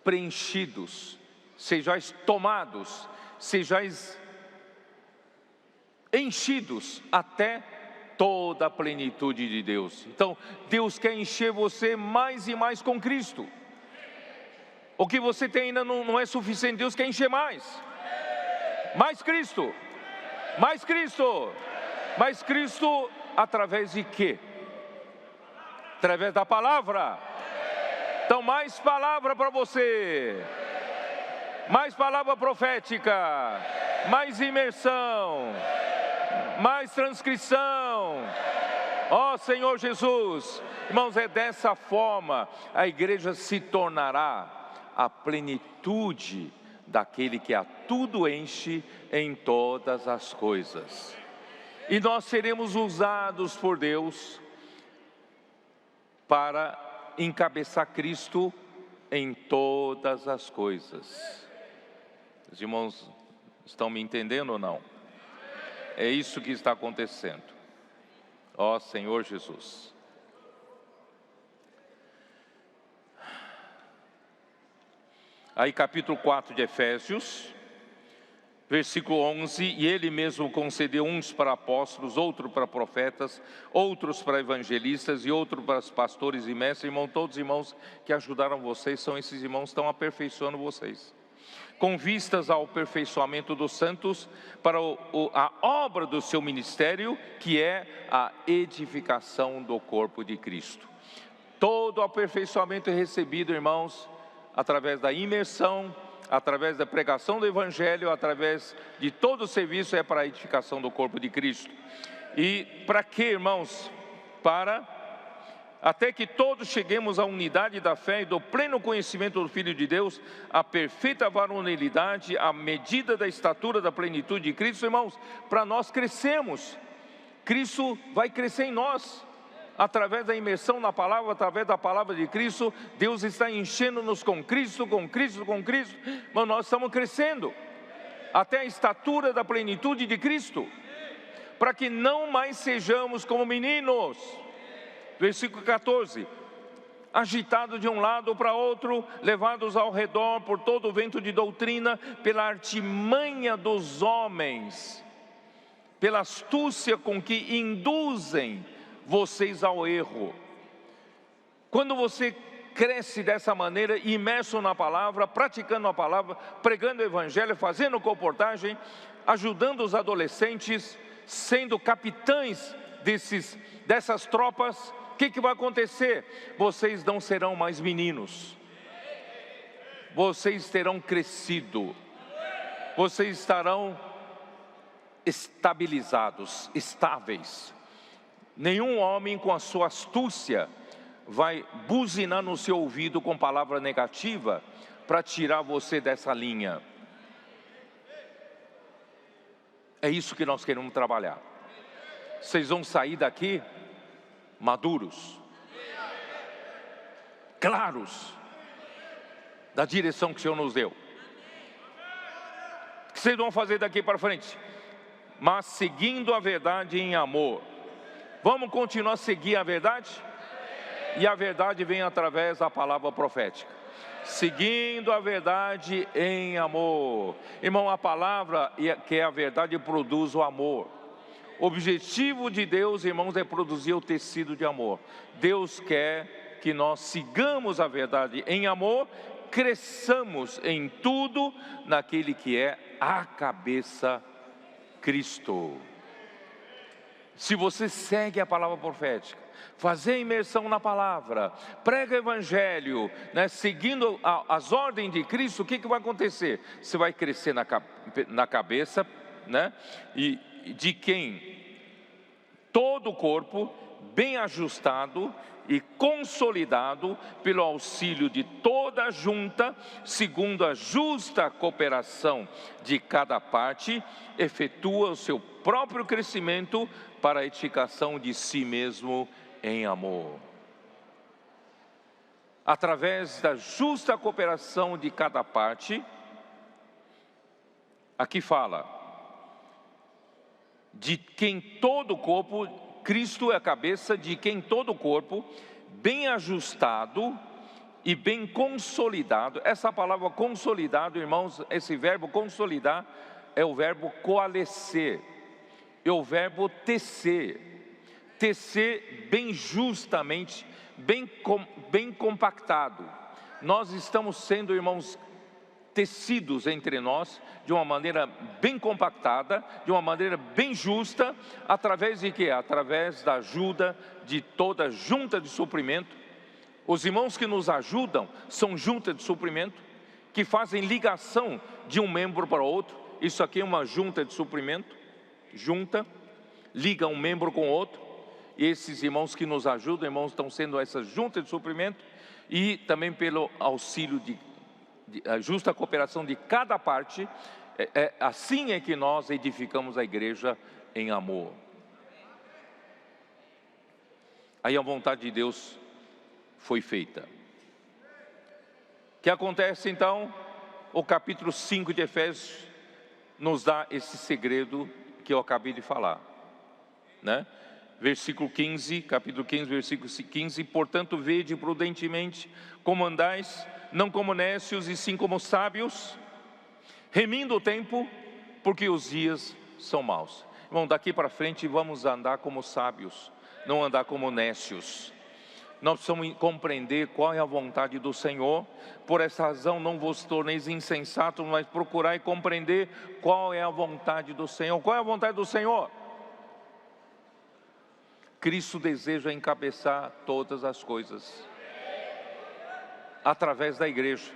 S1: preenchidos, sejais tomados, sejais enchidos até toda a plenitude de Deus. Então, Deus quer encher você mais e mais com Cristo. O que você tem ainda não é suficiente, Deus quer encher mais. Mais Cristo, mais Cristo, mais Cristo através de quê? Através da palavra. Então, mais palavra para você, mais palavra profética, mais imersão, mais transcrição. Ó Senhor Jesus, irmãos, é dessa forma a igreja se tornará a plenitude daquele que a tudo enche em todas as coisas. E nós seremos usados por Deus para encabeçar Cristo em todas as coisas. Os irmãos estão me entendendo ou não? É isso que está acontecendo. Ó Senhor Jesus. Aí capítulo 4 de Efésios, versículo 11, e ele mesmo concedeu uns para apóstolos, outros para profetas, outros para evangelistas e outros para pastores e mestres. Irmão, todos os irmãos que ajudaram vocês, são esses irmãos que estão aperfeiçoando vocês, com vistas ao aperfeiçoamento dos santos, para a obra do seu ministério, que é a edificação do corpo de Cristo. Todo o aperfeiçoamento é recebido, irmãos, através da imersão, através da pregação do Evangelho, através de todo o serviço, é para a edificação do corpo de Cristo. E para quê, irmãos? Para até que todos cheguemos à unidade da fé e do pleno conhecimento do Filho de Deus, à perfeita varonilidade, à medida da estatura da plenitude de Cristo. Irmãos, para nós crescermos, Cristo vai crescer em nós, através da imersão na palavra, através da palavra de Cristo. Deus está enchendo-nos com Cristo, com Cristo, com Cristo, mas nós estamos crescendo até a estatura da plenitude de Cristo, para que não mais sejamos como meninos. Versículo 14, agitados de um lado para outro, levados ao redor por todo o vento de doutrina, pela artimanha dos homens, pela astúcia com que induzem vocês ao erro. Quando você cresce dessa maneira, imerso na palavra, praticando a palavra, pregando o Evangelho, fazendo comportagem, ajudando os adolescentes, sendo capitães dessas tropas, o que vai acontecer? Vocês não serão mais meninos. vocês terão crescido, vocês estarão estabilizados, estáveis. Nenhum homem com a sua astúcia vai buzinar no seu ouvido com palavra negativa para tirar você dessa linha. É isso que nós queremos trabalhar. Vocês vão sair daqui maduros, claros, da direção que o Senhor nos deu. O que vocês vão fazer daqui para frente? Mas seguindo a verdade em amor. Vamos continuar a seguir a verdade? E a verdade vem através da palavra profética. Seguindo a verdade em amor. Irmão, a palavra que é a verdade produz o amor. O objetivo de Deus, irmãos, é produzir o tecido de amor. Deus quer que nós sigamos a verdade em amor, cresçamos em tudo naquele que é a cabeça, Cristo. Se você segue a palavra profética, fazer imersão na palavra, prega o evangelho, né, seguindo as ordens de Cristo, o que vai acontecer? Você vai crescer na cabeça, né, e de quem todo o corpo, bem ajustado e consolidado pelo auxílio de toda a junta, segundo a justa cooperação de cada parte, efetua o seu próprio crescimento para a edificação de si mesmo em amor. Através da justa cooperação de cada parte, aqui fala, de quem todo o corpo, Cristo é a cabeça, de quem todo o corpo, bem ajustado e bem consolidado. Essa palavra consolidado, irmãos, esse verbo consolidar é o verbo coalescer, é o verbo tecer. Tecer bem justamente, bem compactado. Nós estamos sendo, irmãos, tecidos entre nós de uma maneira bem compactada, de uma maneira bem justa, através de quê? Através da ajuda de toda junta de suprimento. Os irmãos que nos ajudam são junta de suprimento, que fazem ligação de um membro para o outro. Isso aqui é uma junta de suprimento, junta, liga um membro com o outro. E esses irmãos que nos ajudam, irmãos, estão sendo essa junta de suprimento, e também pelo auxílio de a justa cooperação de cada parte. Assim é que nós edificamos a igreja em amor. Aí a vontade de Deus foi feita. O que acontece então? O capítulo 5 de Efésios nos dá esse segredo que eu acabei de falar, né? Versículo 15, capítulo 15, versículo 15: portanto, vede prudentemente como andais, não como nécios, e sim como sábios, remindo o tempo, porque os dias são maus. Irmão, daqui para frente vamos andar como sábios, não andar como nécios. Nós precisamos compreender qual é a vontade do Senhor. Por essa razão não vos torneis insensatos, mas procurai compreender qual é a vontade do Senhor. Qual é a vontade do Senhor? Cristo deseja encabeçar todas as coisas através da igreja.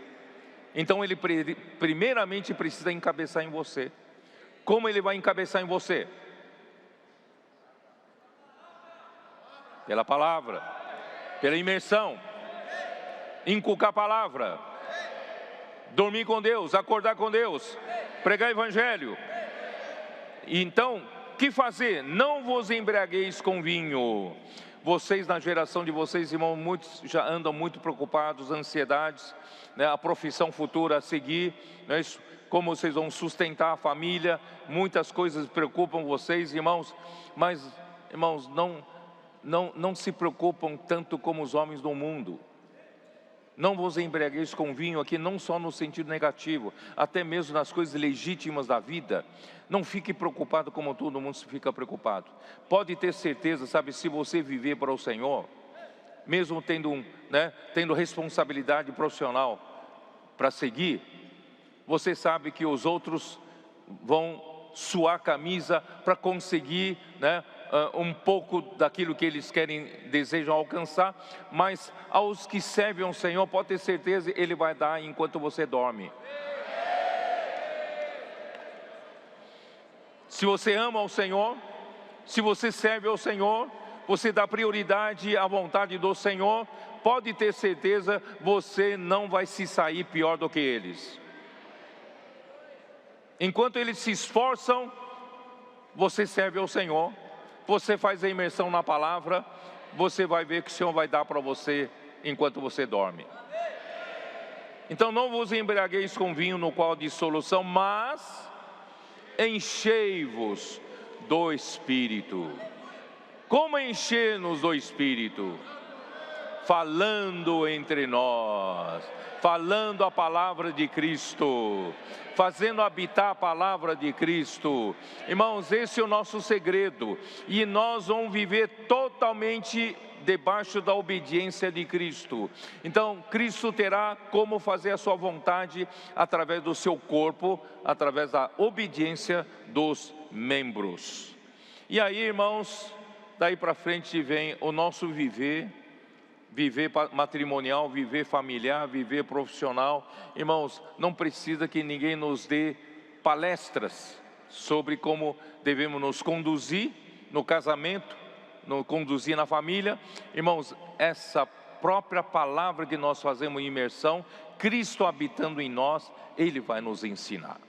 S1: Então Ele primeiramente precisa encabeçar em você. Como Ele vai encabeçar em você? Pela palavra, pela imersão, inculcar a palavra, dormir com Deus, acordar com Deus, pregar evangelho. Então, o que fazer? Não vos embriagueis com vinho. Vocês, na geração de vocês, irmãos, muitos já andam muito preocupados, ansiedades, né? A profissão futura a seguir, né? Como vocês vão sustentar a família, muitas coisas preocupam vocês, irmãos. Mas, irmãos, não se preocupam tanto como os homens do mundo. Não vos embriagueis com vinho aqui, não só no sentido negativo, até mesmo nas coisas legítimas da vida. Não fique preocupado como todo mundo fica preocupado. Pode ter certeza, sabe, se você viver para o Senhor, mesmo tendo responsabilidade profissional para seguir, você sabe que os outros vão suar a camisa para conseguir, né, um pouco daquilo que eles querem, desejam alcançar, mas aos que servem ao Senhor, pode ter certeza, Ele vai dar enquanto você dorme. Se você ama ao Senhor, se você serve ao Senhor, você dá prioridade à vontade do Senhor, pode ter certeza, você não vai se sair pior do que eles. Enquanto eles se esforçam, você serve ao Senhor, você faz a imersão na palavra, você vai ver que o Senhor vai dar para você enquanto você dorme. Então não vos embriagueis com vinho no qual há dissolução, mas enchei-vos do Espírito. Como encher-nos do Espírito? Falando entre nós, falando a palavra de Cristo, fazendo habitar a palavra de Cristo. Irmãos, esse é o nosso segredo, e nós vamos viver totalmente debaixo da obediência de Cristo. Então, Cristo terá como fazer a sua vontade através do seu corpo, através da obediência dos membros. E aí, irmãos, daí para frente vem o nosso viver matrimonial, viver familiar, viver profissional. Irmãos, não precisa que ninguém nos dê palestras sobre como devemos nos conduzir no casamento, conduzir na família. Irmãos, essa própria palavra que nós fazemos em imersão, Cristo habitando em nós, Ele vai nos ensinar.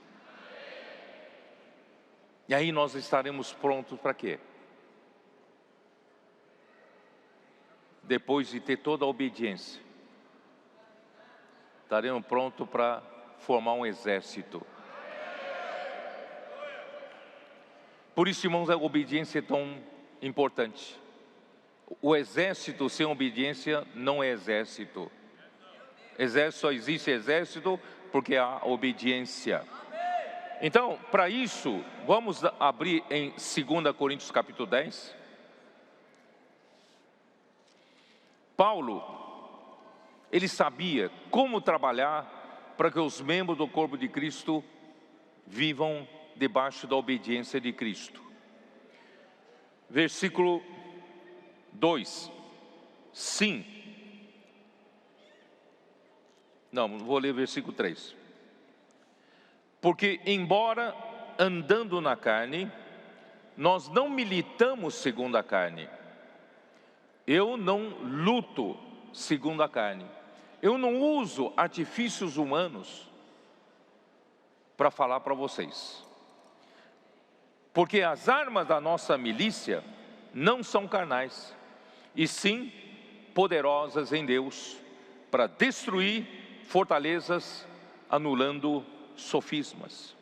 S1: E aí nós estaremos prontos para quê? Depois de ter toda a obediência, estaremos prontos para formar um exército. Por isso, irmãos, a obediência é tão importante. O exército sem obediência não é exército. Só existe exército porque há obediência. Então, para isso, vamos abrir em 2 Coríntios capítulo 10. Paulo, ele sabia como trabalhar para que os membros do corpo de Cristo vivam debaixo da obediência de Cristo. Versículo 2. Sim. Não, vou ler versículo 3. Porque embora andando na carne, nós não militamos segundo a carne. Eu não luto segundo a carne. Eu não uso artifícios humanos para falar para vocês. Porque as armas da nossa milícia não são carnais, e sim poderosas em Deus, para destruir fortalezas, anulando sofismas.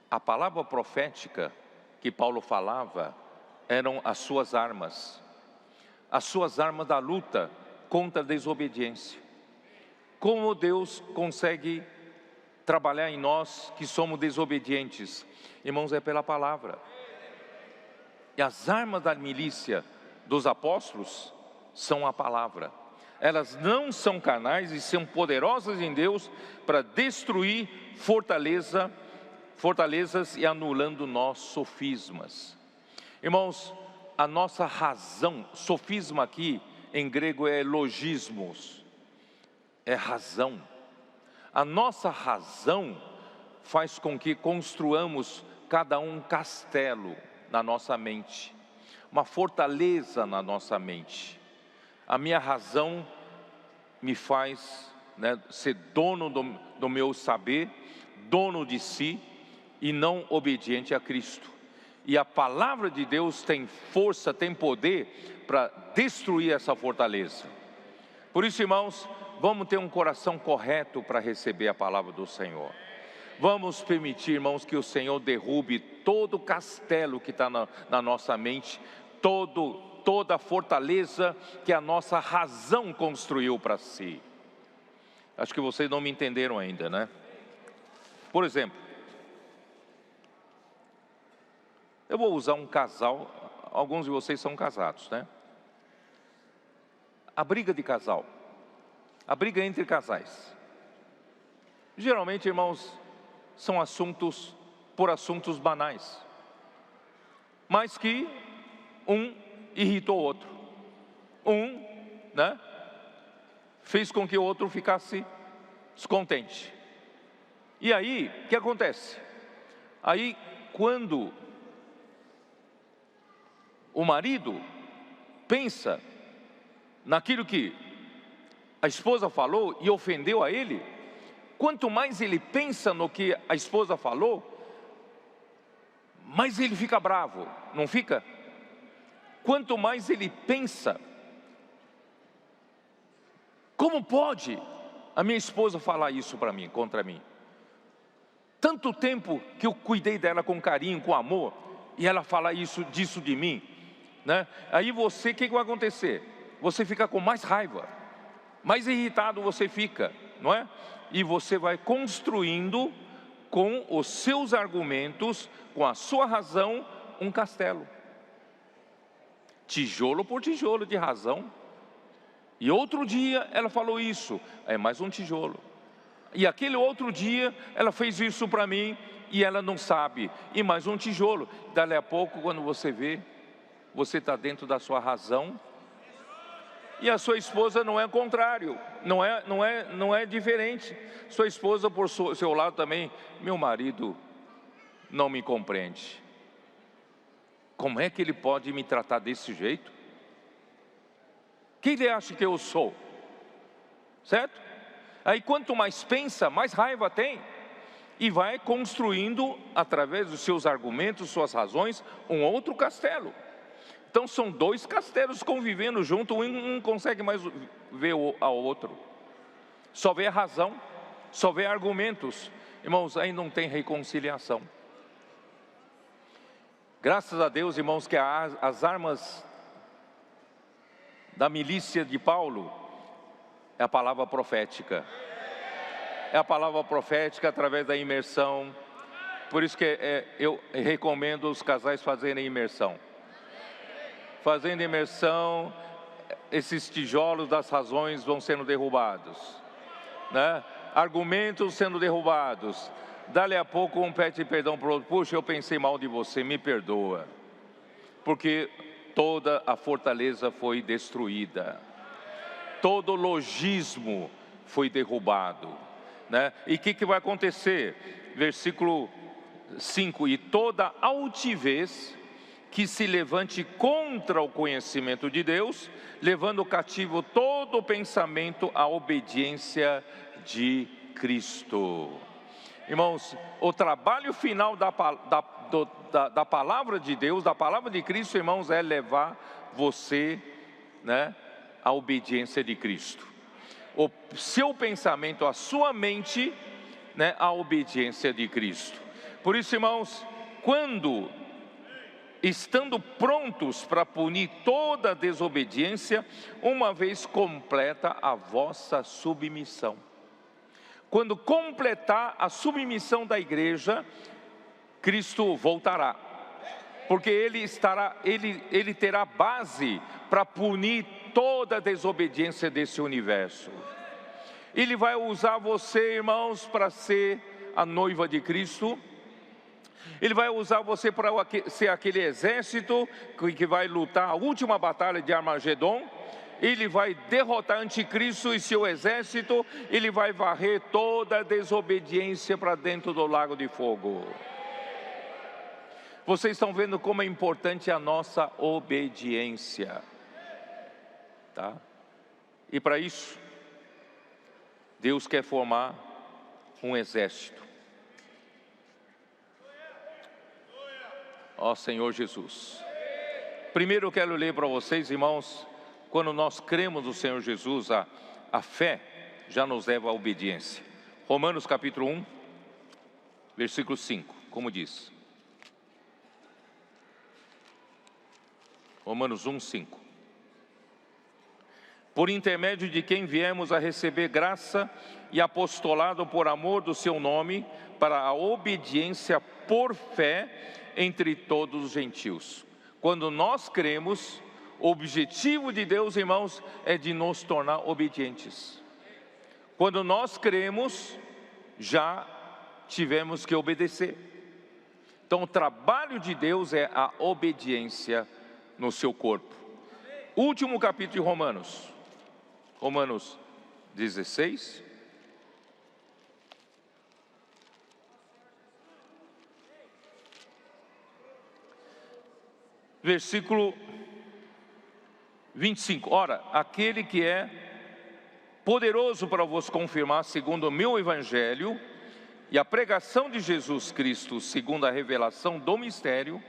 S1: A palavra profética que Paulo falava eram as suas armas da luta contra a desobediência. Como Deus consegue trabalhar em nós que somos desobedientes? Irmãos, é pela palavra. E as armas da milícia dos apóstolos são a palavra. Elas não são carnais e são poderosas em Deus para destruir fortalezas e anulando nossos sofismas. Irmãos, a nossa razão, sofisma aqui em grego é logismos, é razão. A nossa razão faz com que construamos cada um castelo na nossa mente, uma fortaleza na nossa mente. A minha razão me faz ser dono do meu saber, dono de si e não obediente a Cristo. E a palavra de Deus tem força, tem poder para destruir essa fortaleza. Por isso, irmãos, vamos ter um coração correto para receber a palavra do Senhor. Vamos permitir, irmãos, que o Senhor derrube todo o castelo que está na nossa mente, toda a fortaleza que a nossa razão construiu para si. Acho que vocês não me entenderam ainda, né? Por exemplo, eu vou usar um casal, alguns de vocês são casados, né? A briga de casal, a briga entre casais. Geralmente, irmãos, são assuntos banais, mas que Um irritou o outro. Um, né, fez com que o outro ficasse descontente. E aí, o que acontece? Aí, quando o marido pensa naquilo que a esposa falou e ofendeu a ele, quanto mais ele pensa no que a esposa falou, mais ele fica bravo, não fica? Quanto mais ele pensa, como pode a minha esposa falar isso para mim, contra mim? Tanto tempo que eu cuidei dela com carinho, com amor, e ela fala disso de mim, né? Aí você, o que vai acontecer? Você fica com mais raiva, mais irritado você fica, não é? E você vai construindo com os seus argumentos, com a sua razão, um castelo. Tijolo por tijolo de razão. E outro dia ela falou isso, é mais um tijolo. E aquele outro dia ela fez isso para mim e ela não sabe, e mais um tijolo. Dali a pouco, quando você vê, você está dentro da sua razão e a sua esposa não é o contrário, não é diferente. Sua esposa por seu lado também, meu marido não me compreende. Como é que ele pode me tratar desse jeito? Quem ele acha que eu sou? Certo? Aí quanto mais pensa, mais raiva tem. E vai construindo, através dos seus argumentos, suas razões, um outro castelo. Então são dois castelos convivendo junto, um não consegue mais ver ao outro. Só vê a razão, só vê argumentos. Irmãos, aí não tem reconciliação. Graças a Deus, irmãos, que as armas da milícia de Paulo é a palavra profética. É a palavra profética através da imersão. Por isso que eu recomendo os casais fazerem imersão. Fazendo imersão, esses tijolos das razões vão sendo derrubados, né? Argumentos sendo derrubados. Dali a pouco um pede perdão para o outro. Puxa, eu pensei mal de você, me perdoa. Porque toda a fortaleza foi destruída. Todo logismo foi derrubado, né? E o que vai acontecer? Versículo 5: e toda altivez que se levante contra o conhecimento de Deus, levando cativo todo o pensamento à obediência de Cristo. Irmãos, o trabalho final da palavra de Deus, da palavra de Cristo, irmãos, é levar você, né, à obediência de Cristo. O seu pensamento, a sua mente, né, à obediência de Cristo. Por isso, irmãos, estando prontos para punir toda desobediência, uma vez completa a vossa submissão. Quando completar a submissão da igreja, Cristo voltará, porque ele terá base para punir toda a desobediência desse universo. Ele vai usar você, irmãos, para ser a noiva de Cristo. Ele vai usar você para ser aquele exército que vai lutar a última batalha de Armagedon. Ele vai derrotar anticristo e seu exército. Ele vai varrer toda a desobediência para dentro do lago de fogo. Vocês estão vendo como é importante a nossa obediência, tá? E para isso, Deus quer formar um exército. Ó Senhor Jesus. Primeiro eu quero ler para vocês, irmãos, quando nós cremos no Senhor Jesus, a fé já nos leva à obediência. Romanos capítulo 1, versículo 5, como diz. Romanos 1, 5. Por intermédio de quem viemos a receber graça e apostolado por amor do seu nome, para a obediência por fé entre todos os gentios. Quando nós cremos, o objetivo de Deus, irmãos, é de nos tornar obedientes. Quando nós cremos, já tivemos que obedecer. Então o trabalho de Deus é a obediência no seu corpo. Último capítulo de Romanos, Romanos 16. Versículo 25. Ora, aquele que é poderoso para vos confirmar segundo o meu evangelho e a pregação de Jesus Cristo segundo a revelação do mistério,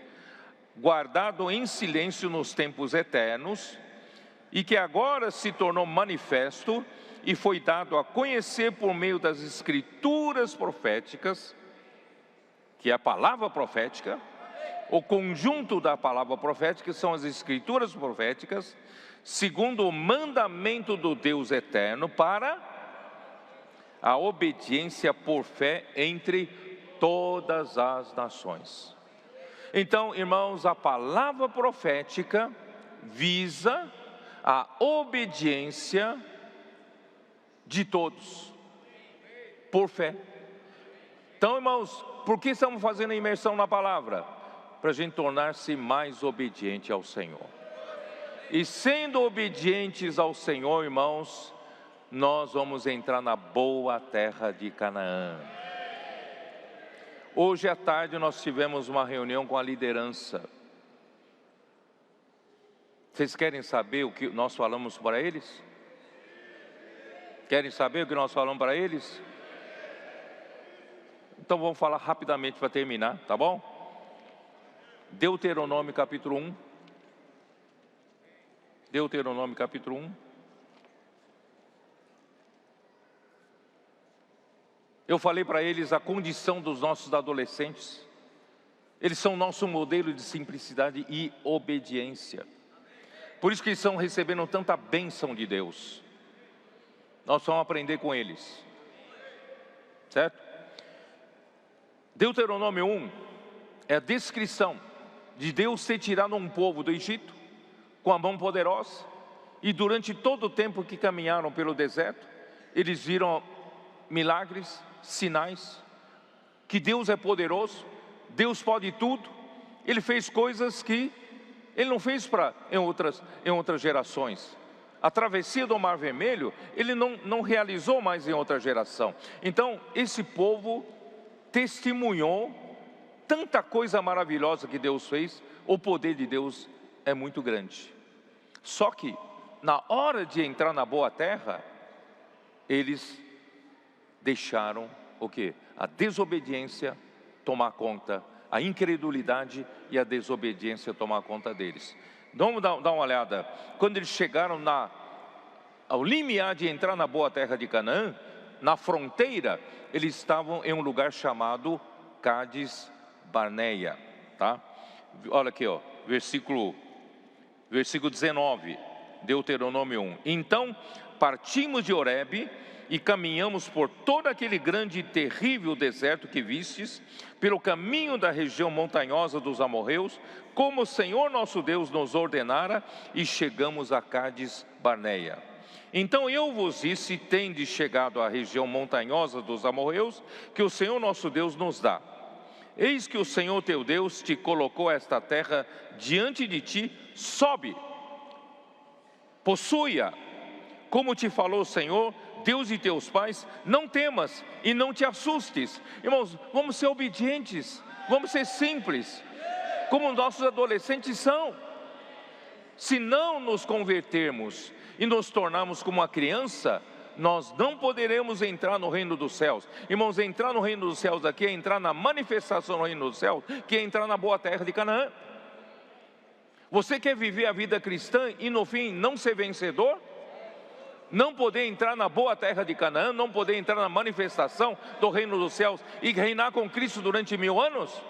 S1: guardado em silêncio nos tempos eternos, e que agora se tornou manifesto e foi dado a conhecer por meio das escrituras proféticas, que é a palavra profética, o conjunto da palavra profética são as escrituras proféticas, segundo o mandamento do Deus eterno, para a obediência por fé entre todas as nações. Então, irmãos, a palavra profética visa a obediência de todos, por fé. Então, irmãos, por que estamos fazendo a imersão na palavra? Para a gente tornar-se mais obediente ao Senhor. E sendo obedientes ao Senhor, irmãos, nós vamos entrar na boa terra de Canaã. Hoje à tarde nós tivemos uma reunião com a liderança. Vocês querem saber o que nós falamos para eles? Querem saber o que nós falamos para eles? Então vamos falar rapidamente para terminar, tá bom? Deuteronômio capítulo 1. Deuteronômio capítulo 1. Eu falei para eles a condição dos nossos adolescentes. Eles são nosso modelo de simplicidade e obediência. Por isso que eles estão recebendo tanta bênção de Deus. Nós vamos aprender com eles. Certo? Deuteronômio 1 é a descrição de Deus ter tirado um povo do Egito com a mão poderosa, e durante todo o tempo que caminharam pelo deserto, eles viram milagres, sinais, que Deus é poderoso, Deus pode tudo. Ele fez coisas que Ele não fez em outras gerações. A travessia do Mar Vermelho, Ele não realizou mais em outra geração. Então, esse povo testemunhou tanta coisa maravilhosa que Deus fez. O poder de Deus é muito grande. Só que, na hora de entrar na boa terra, eles deixaram o quê? A desobediência tomar conta, a incredulidade e a desobediência tomar conta deles. Vamos dar uma olhada. Quando eles chegaram ao limiar de entrar na boa terra de Canaã, na fronteira, eles estavam em um lugar chamado Cádiz Barneia, tá? Olha aqui, ó, versículo 19, Deuteronômio 1. Então partimos de Horebe e caminhamos por todo aquele grande e terrível deserto que vistes, pelo caminho da região montanhosa dos amorreus, como o Senhor nosso Deus nos ordenara, e chegamos a Cádiz Barneia. Então eu vos disse: tendes chegado à região montanhosa dos amorreus, que o Senhor nosso Deus nos dá. Eis que o Senhor teu Deus te colocou esta terra diante de ti, sobe, possui-a, como te falou o Senhor, Deus de teus pais. Não temas e não te assustes. Irmãos, vamos ser obedientes, vamos ser simples, como nossos adolescentes são. Se não nos convertermos e nos tornarmos como uma criança, nós não poderemos entrar no reino dos céus. Irmãos, entrar no reino dos céus aqui é entrar na manifestação do reino dos céus, que é entrar na boa terra de Canaã. Você quer viver a vida cristã e no fim não ser vencedor? Não poder entrar na boa terra de Canaã, não poder entrar na manifestação do reino dos céus e reinar com Cristo durante 1000 anos?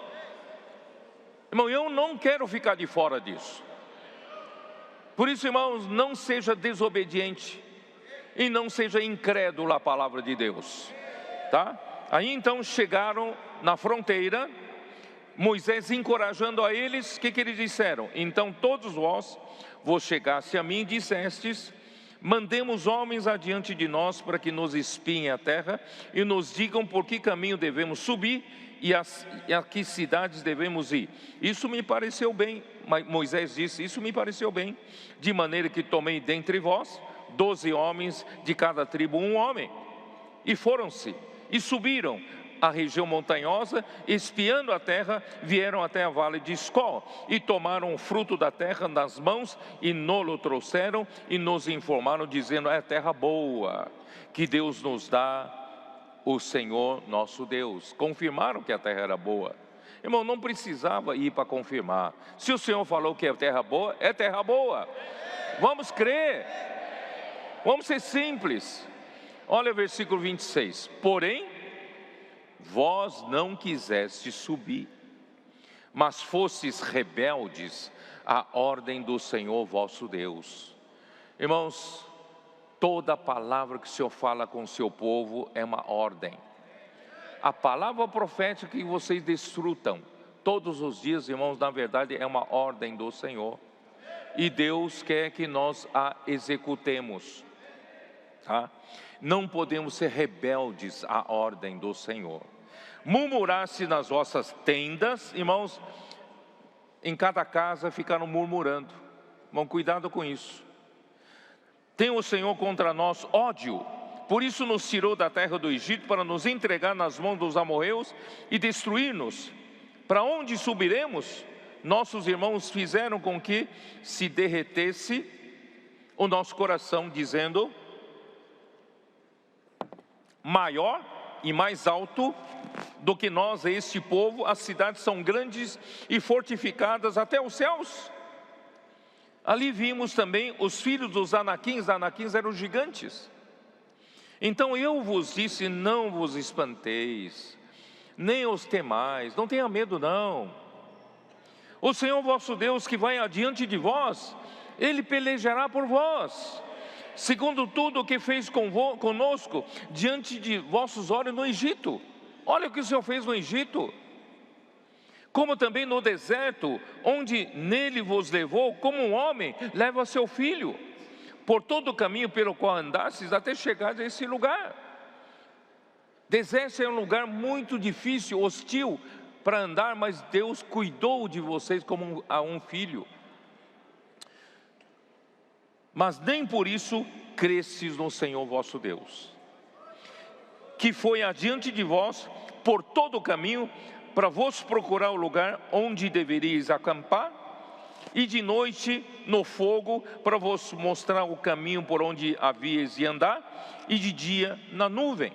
S1: Irmão, eu não quero ficar de fora disso. Por isso, irmãos, não seja desobediente e não seja incrédulo à palavra de Deus, tá? Aí então chegaram na fronteira, Moisés encorajando a eles, o que eles disseram? Então todos vos chegasse a mim e dissestes: mandemos homens adiante de nós para que nos espiem a terra e nos digam por que caminho devemos subir e a que cidades devemos ir? Isso me pareceu bem. Moisés disse: isso me pareceu bem, de maneira que tomei dentre vós 12 homens, de cada tribo um homem. E foram-se, e subiram a região montanhosa, espiando a terra, vieram até a vale de Escol, e tomaram o fruto da terra nas mãos, e nolo trouxeram, e nos informaram, dizendo: é terra boa, que Deus nos dá, o Senhor nosso Deus. Confirmaram que a terra era boa. Irmão, não precisava ir para confirmar. Se o Senhor falou que é terra boa, é terra boa. Vamos crer. Vamos ser simples. Olha o versículo 26. Porém, vós não quisestes subir, mas fostes rebeldes à ordem do Senhor vosso Deus. Irmãos, toda palavra que o Senhor fala com o seu povo é uma ordem. A palavra profética que vocês desfrutam todos os dias, irmãos, na verdade é uma ordem do Senhor. E Deus quer que nós a executemos, tá? Não podemos ser rebeldes à ordem do Senhor. Murmurar-se nas vossas tendas, irmãos, em cada casa ficaram murmurando. Irmão, cuidado com isso. Tem o Senhor contra nós ódio, por isso nos tirou da terra do Egito, para nos entregar nas mãos dos amorreus e destruir-nos. Para onde subiremos? Nossos irmãos fizeram com que se derretesse o nosso coração, dizendo: maior e mais alto do que nós é este povo, as cidades são grandes e fortificadas até os céus. Ali vimos também os filhos dos Anaquins eram gigantes. Então eu vos disse: não vos espanteis, nem os temais, não tenha medo não. O Senhor vosso Deus, que vai adiante de vós, Ele pelejará por vós, segundo tudo o que fez conosco diante de vossos olhos no Egito. Olha o que o Senhor fez no Egito, como também no deserto, onde nele vos levou, como um homem leva seu filho, por todo o caminho pelo qual andastes, até chegar a esse lugar. Deserto é um lugar muito difícil, hostil para andar, mas Deus cuidou de vocês como a um filho. Mas nem por isso cresces no Senhor vosso Deus, que foi adiante de vós por todo o caminho, para vos procurar o lugar onde deveríeis acampar, e de noite no fogo, para vos mostrar o caminho por onde havíeis de andar, e de dia na nuvem.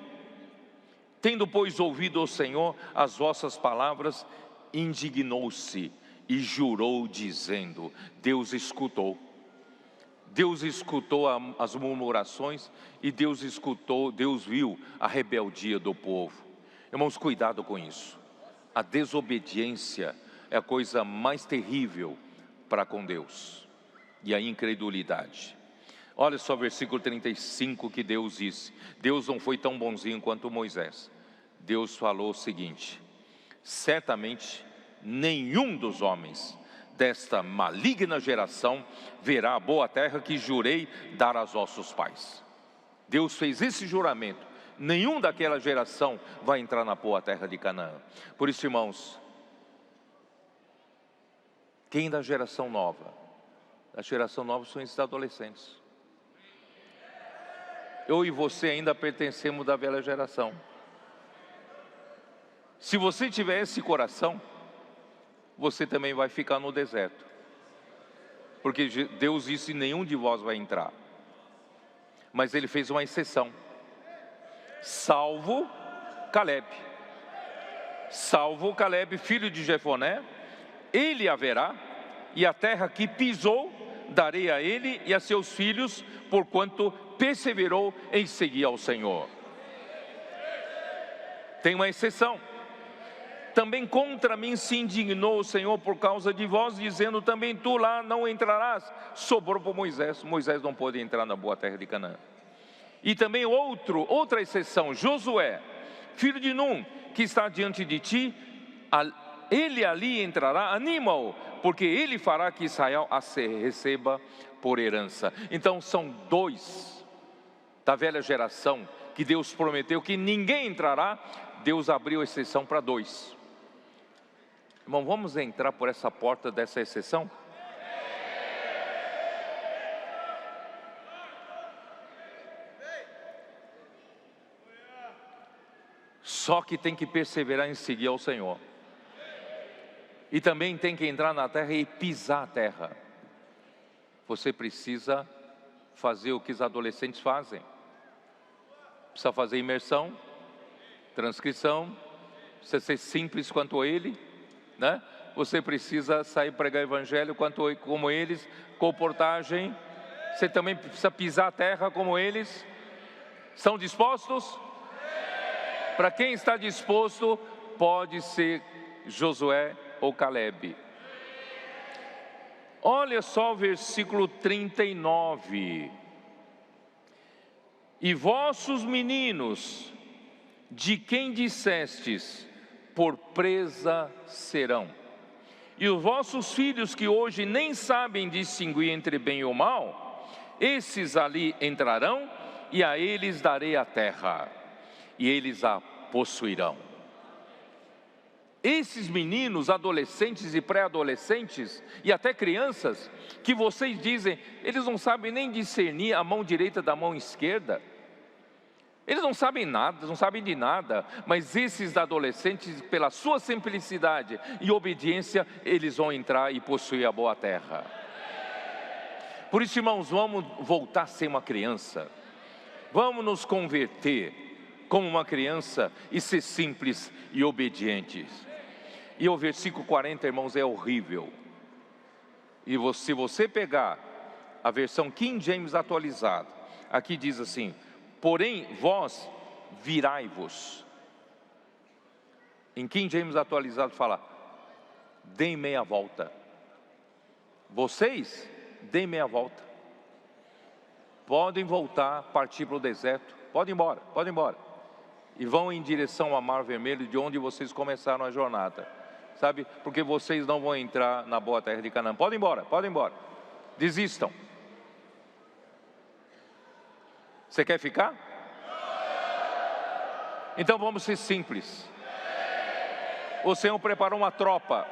S1: Tendo, pois, ouvido o Senhor as vossas palavras, indignou-se e jurou, dizendo: Deus escutou. Deus escutou as murmurações, e Deus viu a rebeldia do povo. Irmãos, cuidado com isso. A desobediência é a coisa mais terrível para com Deus, e a incredulidade. Olha só o versículo 35 que Deus disse. Deus não foi tão bonzinho quanto Moisés. Deus falou o seguinte: certamente nenhum dos homens desta maligna geração verá a boa terra que jurei dar aos vossos pais. Deus fez esse juramento: nenhum daquela geração vai entrar na boa terra de Canaã. Por isso, irmãos, quem da geração nova? A geração nova são esses adolescentes. Eu e você ainda pertencemos da velha geração. Se você tiver esse coração, você também vai ficar no deserto, porque Deus disse: nenhum de vós vai entrar. Mas Ele fez uma exceção, salvo Caleb. Salvo Caleb, filho de Jefoné, ele haverá, e a terra que pisou darei a ele e a seus filhos, porquanto perseverou em seguir ao Senhor. Tem uma exceção. Também contra mim se indignou o Senhor por causa de vós, dizendo: também tu lá não entrarás. Sobrou para Moisés. Moisés não pôde entrar na boa terra de Canaã. E também outra exceção, Josué, filho de Num, que está diante de ti, ele ali entrará. Anima-o, porque ele fará que Israel a receba por herança. Então são dois da velha geração que Deus prometeu que ninguém entrará. Deus abriu exceção para 2. Irmão, vamos entrar por essa porta dessa exceção? Só que tem que perseverar em seguir ao Senhor. E também tem que entrar na terra e pisar a terra. Você precisa fazer o que os adolescentes fazem. Precisa fazer imersão, transcrição, precisa ser simples quanto ele, né? Você precisa sair pregar evangelho como eles, comportagem. Você também precisa pisar a terra como eles. Estão dispostos? Para quem está disposto, pode ser Josué ou Calebe. Olha só o versículo 39. E vossos meninos, de quem dissestes, por presa serão. E os vossos filhos, que hoje nem sabem distinguir entre bem e o mal, esses ali entrarão, e a eles darei a terra, e eles a possuirão. Esses meninos, adolescentes e pré-adolescentes, e até crianças, que vocês dizem, eles não sabem nem discernir a mão direita da mão esquerda, eles não sabem nada, não sabem de nada, mas esses adolescentes, pela sua simplicidade e obediência, eles vão entrar e possuir a boa terra. Por isso, irmãos, vamos voltar a ser uma criança, vamos nos converter como uma criança e ser simples e obedientes. E o versículo 40, irmãos, é horrível. E se você pegar a versão King James atualizada, aqui diz assim: porém vós virai-vos. Em King James atualizado fala: deem meia volta. Vocês deem meia volta. Podem voltar, partir para o deserto. Pode ir embora, pode ir embora. E vão em direção ao Mar Vermelho, de onde vocês começaram a jornada. Sabe? Porque vocês não vão entrar na boa terra de Canaã. Pode ir embora, pode ir embora. Desistam. Você quer ficar? Então vamos ser simples. O Senhor preparou uma tropa,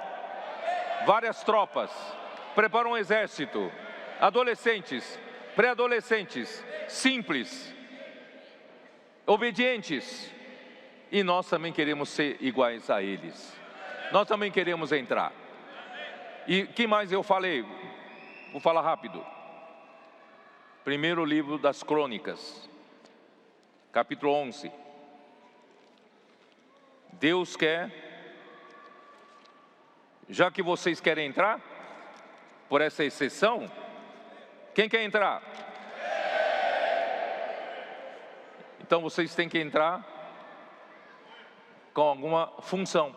S1: várias tropas, preparou um exército, adolescentes, pré-adolescentes, simples, obedientes, e nós também queremos ser iguais a eles. Nós também queremos entrar. E que mais eu falei? Vou falar rápido. Primeiro livro das Crônicas, capítulo 11. Deus quer, já que vocês querem entrar, por essa exceção, quem quer entrar? Então vocês têm que entrar com alguma função.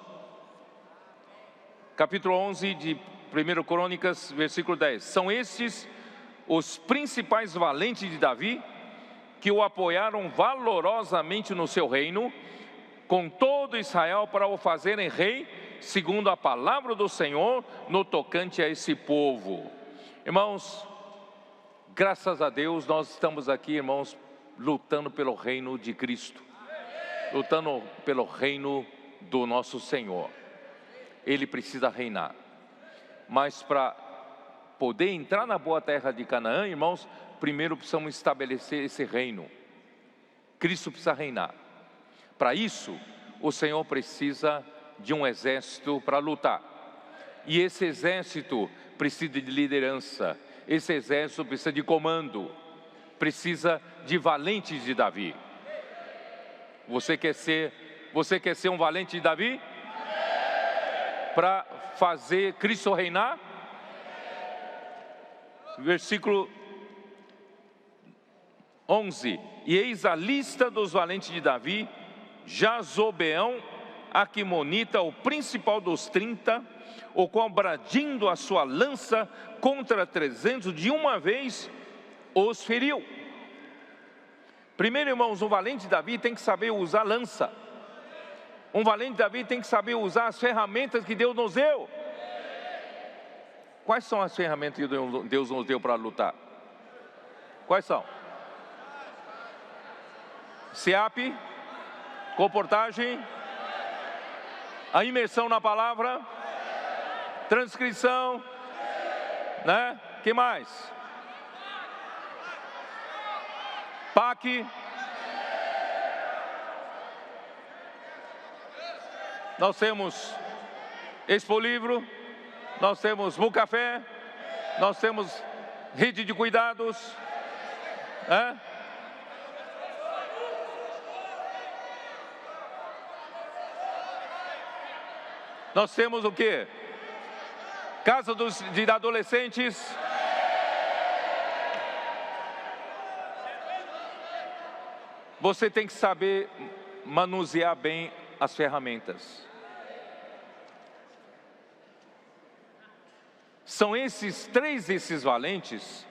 S1: Capítulo 11 de 1 Crônicas, versículo 10. São estes os principais valentes de Davi, que o apoiaram valorosamente no seu reino, com todo Israel, para o fazerem rei, segundo a palavra do Senhor, no tocante a esse povo. Irmãos, graças a Deus, nós estamos aqui, irmãos, lutando pelo reino de Cristo, lutando pelo reino do nosso Senhor. Ele precisa reinar, mas para poder entrar na boa terra de Canaã, irmãos, primeiro precisamos estabelecer esse reino. Cristo precisa reinar. Para isso, o Senhor precisa de um exército para lutar, e esse exército precisa de liderança, esse exército precisa de comando, precisa de valentes de Davi. Você quer ser um valente de Davi? Para fazer Cristo reinar? Versículo 11. E eis a lista dos valentes de Davi: Jazobeão, Aquimonita, o principal dos 30, o qual, bradindo a sua lança contra 300, de uma vez os feriu. Primeiro, irmãos, um valente de Davi tem que saber usar lança. Um valente de Davi tem que saber usar as ferramentas que Deus nos deu. Quais são as ferramentas que Deus nos deu para lutar? Quais são? SEAP, comportagem, A imersão na palavra? Transcrição? Né? Que mais? PAC? Nós temos Expo Livro, nós temos Bucafé, nós temos Rede de Cuidados, né? Nós temos o quê? Casa de adolescentes. Você tem que saber manusear bem as ferramentas. São esses valentes,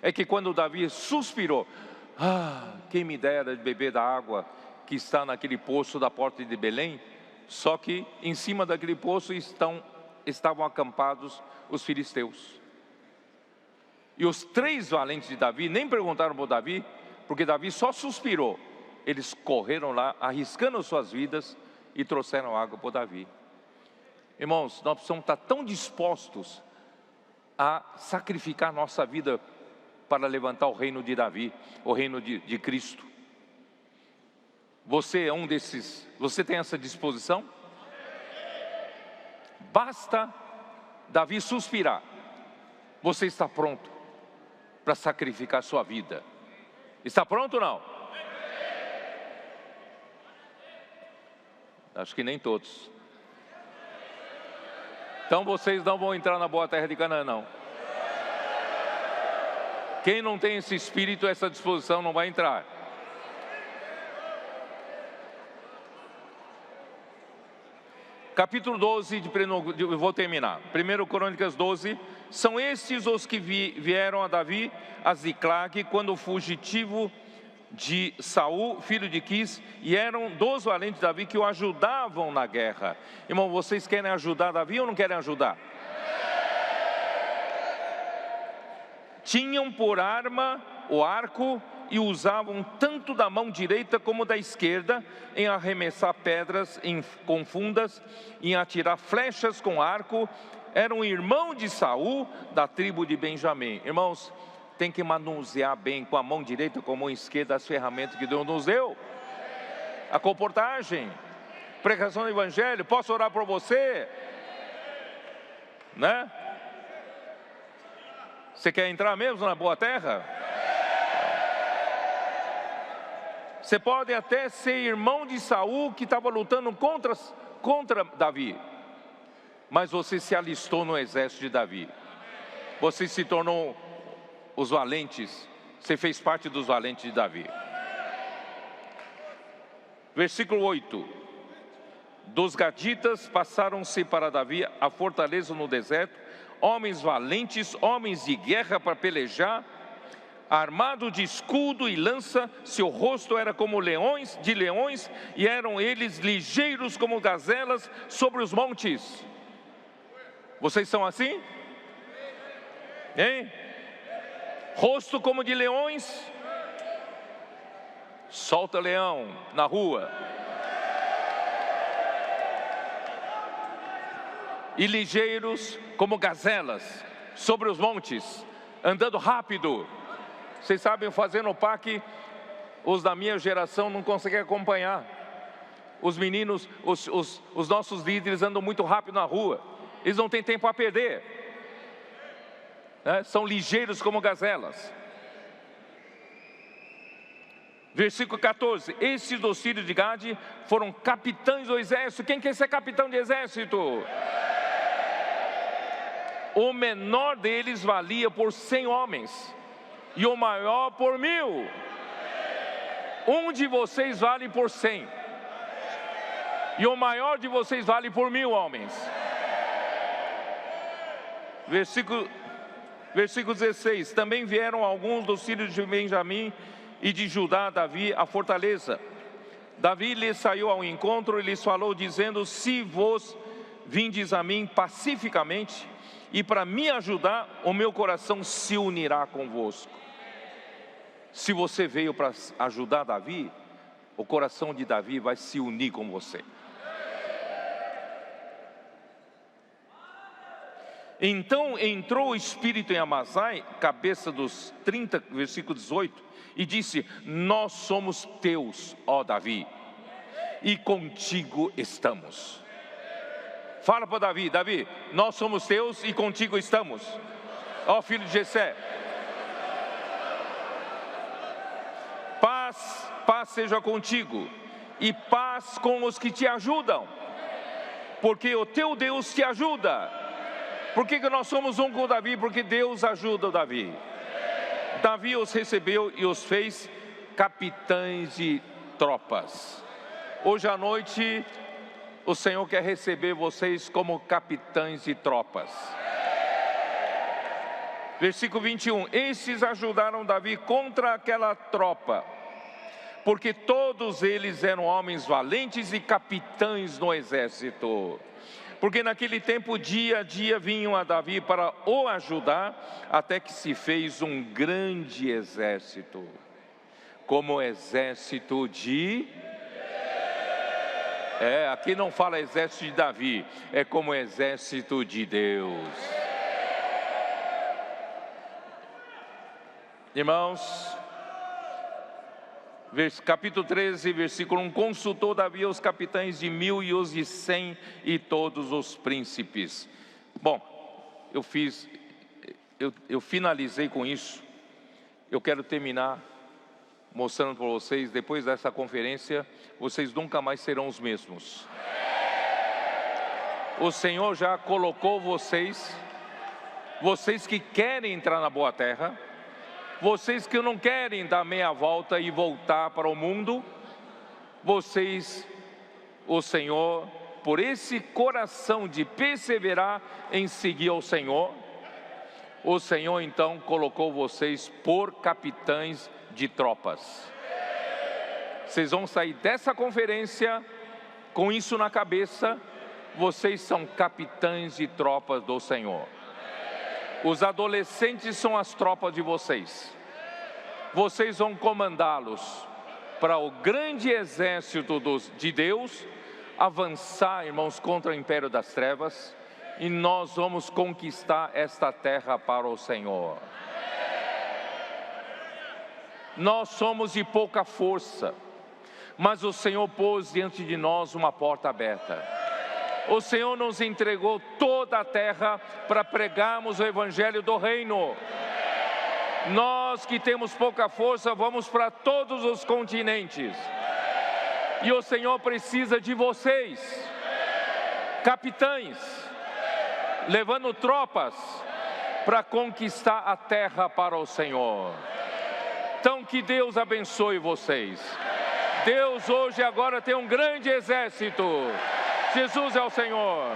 S1: é que quando Davi suspirou, quem me dera de beber da água que está naquele poço da porta de Belém, só que em cima daquele poço estavam acampados os filisteus. E os 3 valentes de Davi nem perguntaram para Davi, porque Davi só suspirou. Eles correram lá, arriscando suas vidas, e trouxeram água para Davi. Irmãos, nós precisamos estar tão dispostos a sacrificar nossa vida para levantar o reino de Davi, o reino de Cristo. Você é um desses, você tem essa disposição? Basta Davi suspirar, você está pronto para sacrificar sua vida. Está pronto ou não? Acho que nem todos. Então vocês não vão entrar na boa terra de Canaã, não. Quem não tem esse espírito, essa disposição, não vai entrar. Capítulo 12, vou terminar. 1 Crônicas 12. São estes os que vieram a Davi, a Ziclag, quando o fugitivo de Saul, filho de Quis, e eram 2 valentes de Davi que o ajudavam na guerra. Irmão, vocês querem ajudar Davi ou não querem ajudar? Tinham por arma o arco e usavam tanto da mão direita como da esquerda em arremessar pedras com fundas, em atirar flechas com arco. Eram irmão de Saul, da tribo de Benjamim. Irmãos, tem que manusear bem com a mão direita, com a mão esquerda, as ferramentas que Deus nos deu. A comportagem, pregação do evangelho. Posso orar por você? Né? Você quer entrar mesmo na boa terra? Você pode até ser irmão de Saul, que estava lutando contra Davi, mas você se alistou no exército de Davi. Você se tornou os valentes, você fez parte dos valentes de Davi. Versículo 8. Dos gaditas passaram-se para Davi a fortaleza no deserto, homens valentes, homens de guerra para pelejar, armado de escudo e lança, seu rosto era como de leões, e eram eles ligeiros como gazelas sobre os montes. Vocês são assim? Hein? Rosto como de leões? Solta leão na rua. E ligeiros como gazelas sobre os montes, andando rápido. Vocês sabem, fazendo o PAC, os da minha geração não conseguem acompanhar. Os meninos, os nossos líderes andam muito rápido na rua. Eles não têm tempo a perder, né? São ligeiros como gazelas. Versículo 14. Estes dos filhos de Gade foram capitães do exército. Quem quer ser capitão de exército? O menor deles valia por 100 homens, e o maior por 1000. Um de vocês vale por 100, e o maior de vocês vale por 1000 homens. Versículo 16. Também vieram alguns dos filhos de Benjamim e de Judá a Davi à fortaleza. Davi lhes saiu ao encontro e lhes falou, dizendo: se vos vindes a mim pacificamente e para me ajudar, o meu coração se unirá convosco. Se você veio para ajudar Davi, o coração de Davi vai se unir com você. Então entrou o Espírito em Amazai, cabeça dos 30, versículo 18, e disse: nós somos teus, ó Davi, e contigo estamos. Fala para Davi: Davi, nós somos teus e contigo estamos. Ó filho de Jessé, paz seja contigo, e paz com os que te ajudam, porque o teu Deus te ajuda. Por que nós somos um com Davi? Porque Deus ajuda o Davi. Davi os recebeu e os fez capitães de tropas. Hoje à noite, o Senhor quer receber vocês como capitães de tropas. Versículo 21, estes ajudaram Davi contra aquela tropa, porque todos eles eram homens valentes e capitães no exército. Porque naquele tempo, dia a dia, vinham a Davi para o ajudar, até que se fez um grande exército, como o exército de... aqui não fala exército de Davi, é como o exército de Deus. Irmãos, capítulo 13, versículo 1, consultou Davi os capitães de 1000 e os de 100 e todos os príncipes. Bom, eu finalizei com isso. Eu quero terminar mostrando para vocês, depois dessa conferência, vocês nunca mais serão os mesmos. O Senhor já colocou vocês que querem entrar na boa terra, vocês que não querem dar meia volta e voltar para o mundo, vocês, o Senhor, por esse coração de perseverar em seguir ao Senhor, o Senhor então colocou vocês por capitães de tropas. Vocês vão sair dessa conferência com isso na cabeça, vocês são capitães de tropas do Senhor. Os adolescentes são as tropas de vocês. Vocês vão comandá-los para o grande exército de Deus avançar, irmãos, contra o império das trevas, e nós vamos conquistar esta terra para o Senhor. Nós somos de pouca força, mas o Senhor pôs diante de nós uma porta aberta. O Senhor nos entregou toda a terra para pregarmos o evangelho do reino. Nós que temos pouca força, vamos para todos os continentes. E o Senhor precisa de vocês, capitães, levando tropas para conquistar a terra para o Senhor. Então que Deus abençoe vocês. Deus hoje agora tem um grande exército. Jesus é o Senhor.